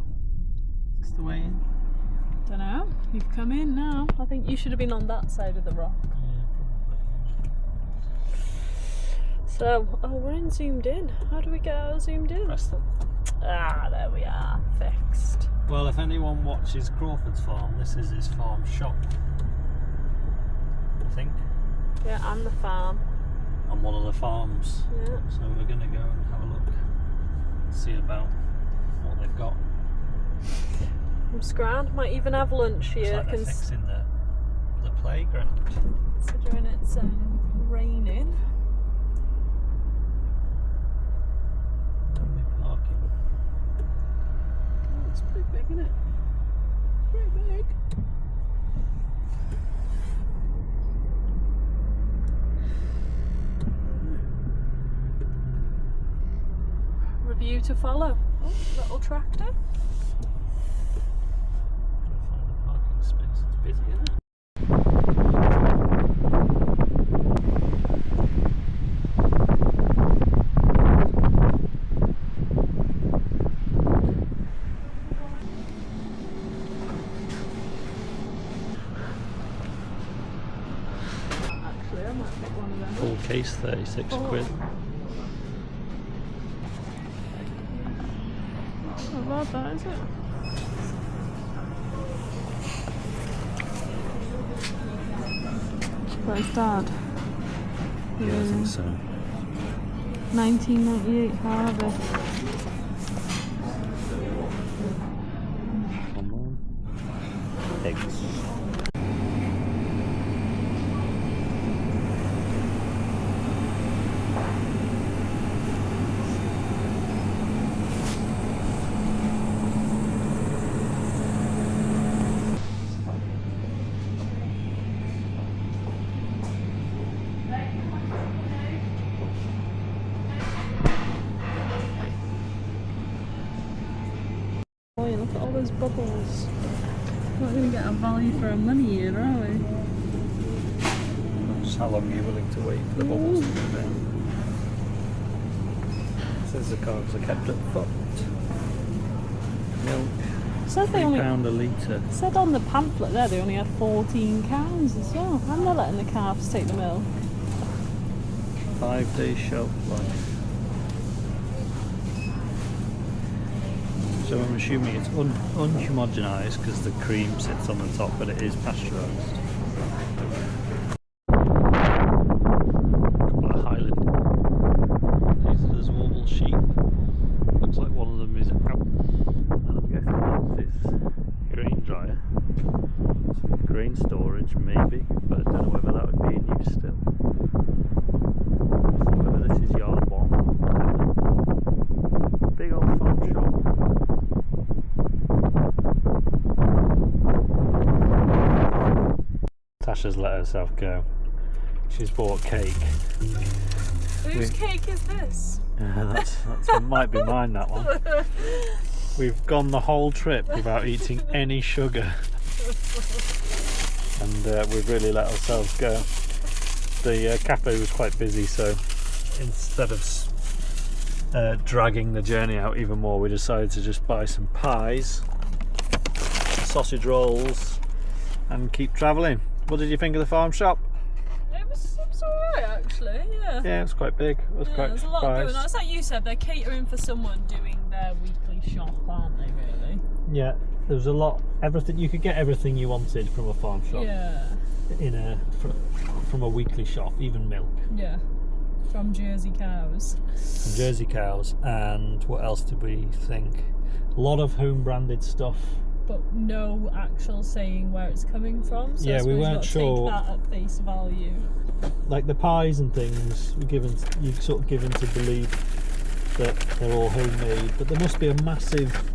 Speaker 1: Is this the way in?
Speaker 2: Don't know. You've come in now. I think you should have been on that side of the rock.
Speaker 1: Yeah, probably.
Speaker 2: So, oh, we're in zoomed in. How do we get out of zoomed in?
Speaker 1: Press them.
Speaker 2: Ah, there we are. Fixed.
Speaker 1: Well, if anyone watches Crawford's farm, this is his farm shop, I think,
Speaker 2: Yeah, and the farm.
Speaker 1: on one of the farms.
Speaker 2: Yeah.
Speaker 1: So we're going to go and have a look, see about what they've got.
Speaker 2: It's grand. Might even have lunch
Speaker 1: Looks
Speaker 2: here.
Speaker 1: like they're fixing the playground.
Speaker 2: Considering it's raining.
Speaker 1: Only parking.
Speaker 2: Oh, it's pretty big, isn't it? Pretty big. Review to follow. Oh, little tractor.
Speaker 1: Gotta find a parking space. It's busy, isn't it?
Speaker 2: Actually, I might pick one of them.
Speaker 1: Full case, 36 quid.
Speaker 2: Not bad, that is it? Where's Dad?
Speaker 1: Yeah, I think so.
Speaker 2: 1998 Harvest.
Speaker 1: Come on. Eggs.
Speaker 2: Oh, yeah, look at all those bubbles. We're not going to get a value for our money here, are we?
Speaker 1: Just how long are you willing to wait for the bubbles to go down? Says the carbs are kept at foot. Milk,
Speaker 2: Said they only
Speaker 1: £3 a litre.
Speaker 2: said on the pamphlet there they only had 14 cows as well. And they're letting the calves take the milk.
Speaker 1: 5 days shelf life. So I'm assuming it's unhomogenised because the cream sits on the top, but it is pasteurised. Couple of Highland. These are the Zwobble sheep. Looks like one of them is out. And I'm guessing that's his grain dryer. Some grain storage maybe, but I don't know whether that would be in use still. Whether this is yard one. Big old farm shop. Tash has let herself go. She's bought cake.
Speaker 2: Whose cake is this?
Speaker 1: That's might be mine, that one. We've gone the whole trip without eating any sugar. And we've really let ourselves go. The cafe was quite busy, so instead of dragging the journey out even more, we decided to just buy some pies, sausage rolls, and keep travelling. What did you think of the farm shop?
Speaker 2: It was alright actually, yeah.
Speaker 1: Yeah, it was quite big. I was quite
Speaker 2: There's a lot
Speaker 1: surprised.
Speaker 2: going on. It's like you said, they're catering for someone doing their weekly shop, aren't they, really?
Speaker 1: Yeah, there was a lot. Everything you could get everything you wanted from a farm shop.
Speaker 2: Yeah.
Speaker 1: From a weekly shop, even milk.
Speaker 2: Yeah. From Jersey cows.
Speaker 1: From Jersey cows, and what else did we think? A lot of home branded stuff.
Speaker 2: But no actual saying where it's coming from. So
Speaker 1: Yeah,
Speaker 2: I suppose
Speaker 1: we weren't
Speaker 2: you've got to
Speaker 1: sure.
Speaker 2: take that at face value.
Speaker 1: Like the pies and things, you've sort of given to believe that they're all homemade, but there must be a massive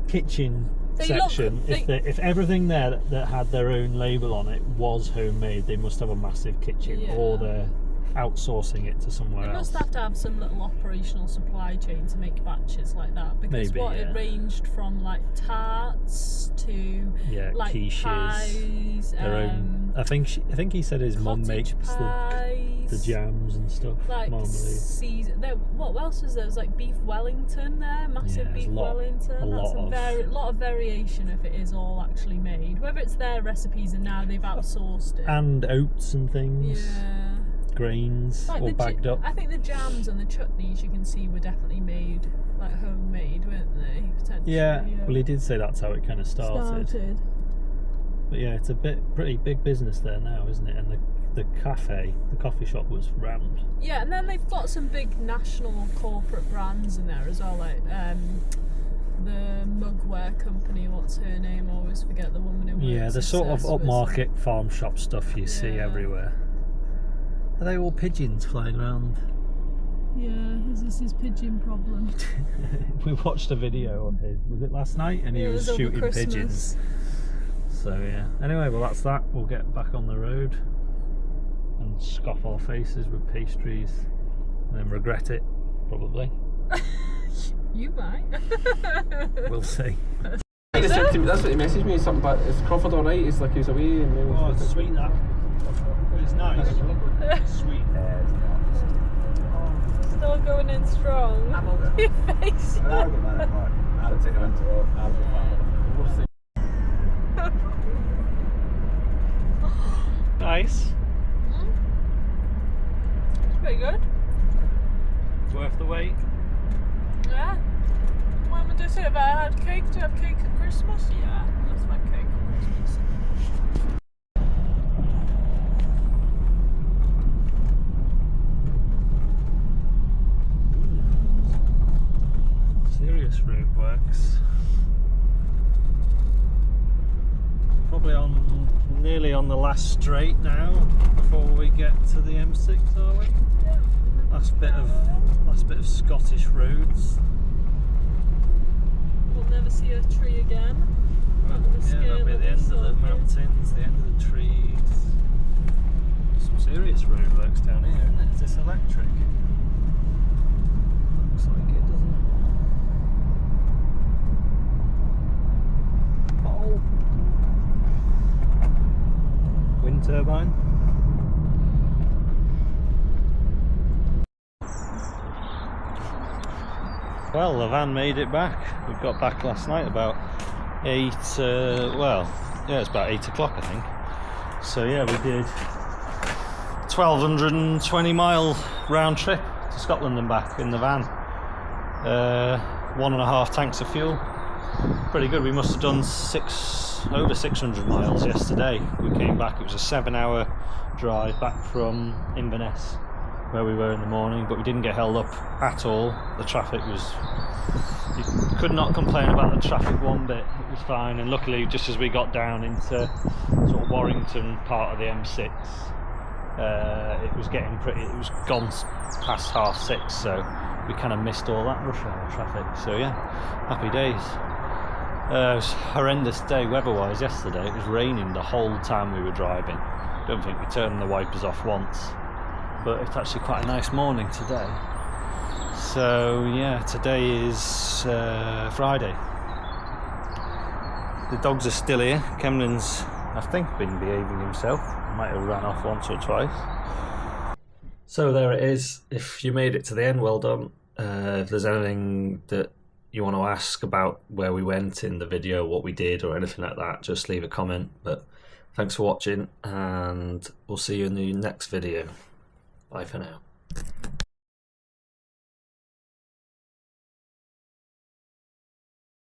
Speaker 1: kitchen section. If everything there that had their own label on it was homemade, they must have a massive kitchen,
Speaker 2: Yeah.
Speaker 1: or they're outsourcing it to somewhere
Speaker 2: They
Speaker 1: else.
Speaker 2: must have to have some little operational supply chain to make batches like that, because
Speaker 1: Maybe,
Speaker 2: it
Speaker 1: yeah.
Speaker 2: ranged from like tarts to like
Speaker 1: quiches,
Speaker 2: pies,
Speaker 1: their own. I think he said his mum
Speaker 2: cottage
Speaker 1: makes
Speaker 2: pies,
Speaker 1: the jams and stuff,
Speaker 2: like
Speaker 1: marmalade.
Speaker 2: what else was there? There was like beef Wellington there, massive
Speaker 1: Yeah,
Speaker 2: beef
Speaker 1: a lot
Speaker 2: Wellington. That's
Speaker 1: of-
Speaker 2: lot of variation if it is all actually made. Whether it's their recipes and now they've outsourced it.
Speaker 1: And oats and things.
Speaker 2: Yeah.
Speaker 1: grains
Speaker 2: Like
Speaker 1: all
Speaker 2: the
Speaker 1: bagged up.
Speaker 2: I think the jams and the chutneys you can see were definitely made, like homemade, weren't they? Potentially.
Speaker 1: Yeah, well, he did say that's how it kind of started. But yeah, it's a pretty big business there now, isn't it? And the coffee shop was rammed.
Speaker 2: Yeah, and then they've got some big national corporate brands in there as well, like the mugware company. What's her name? I always forget the woman who works.
Speaker 1: Yeah, the sort of upmarket farm shop stuff you see everywhere. Are they all pigeons flying around?
Speaker 2: Yeah, is this his pigeon problem?
Speaker 1: We watched a video of his. Was it last night? And he was shooting pigeons. So yeah. Anyway, well that's that. We'll get back on the road and scoff our faces with pastries, and then regret it, probably.
Speaker 2: You might.
Speaker 1: We'll see.
Speaker 4: That's what he messaged me. Something about is Crawford all right? It's like he was away and
Speaker 1: Oh, it's sweet that. But it's nice. It's sweet.
Speaker 2: Still going in strong.
Speaker 4: I'm over.
Speaker 2: Your face.
Speaker 4: I'll take him into We'll see.
Speaker 1: Nice.
Speaker 2: It's pretty good.
Speaker 1: It's worth the wait.
Speaker 2: Yeah. When would I say if I had cake? Do you have cake at Christmas? Yeah, that's my cake at Christmas.
Speaker 1: Serious roadworks. Probably nearly on the last straight now before we get to the M6, are we?
Speaker 2: Yeah.
Speaker 1: Last bit of Scottish roads.
Speaker 2: We'll never see a tree again.
Speaker 1: That'll be the end of the mountains, the end of the trees. Some serious roadworks down here, isn't it? Is this electric? Looks like it, doesn't it? Oh! Wind turbine. Well, the van made it back. We got back last night about 8, it's about 8 o'clock I think. So yeah, we did 1,220 mile round trip to Scotland and back in the van. 1.5 tanks of fuel. Pretty good. We must have done over 600 miles yesterday. We came back, it was a 7-hour drive back from Inverness, where we were in the morning, but we didn't get held up at all. The traffic was, you could not complain about the traffic one bit. It was fine, and luckily just as we got down into sort of Warrington part of the M6, it was getting it was gone past 6:30, so we kind of missed all that rush hour traffic. So yeah, happy days. It was a horrendous day weather-wise yesterday. It was raining the whole time we were driving. Don't think we turned the wipers off once. But it's actually quite a nice morning today. So yeah, today is Friday. The dogs are still here. Kemlin's, I think, been behaving himself. Might have ran off once or twice. So there it is. If you made it to the end, well done. If there's anything that you want to ask about where we went in the video, what we did or anything like that, just leave a comment. But thanks for watching, and we'll see you in the next video. Bye for now.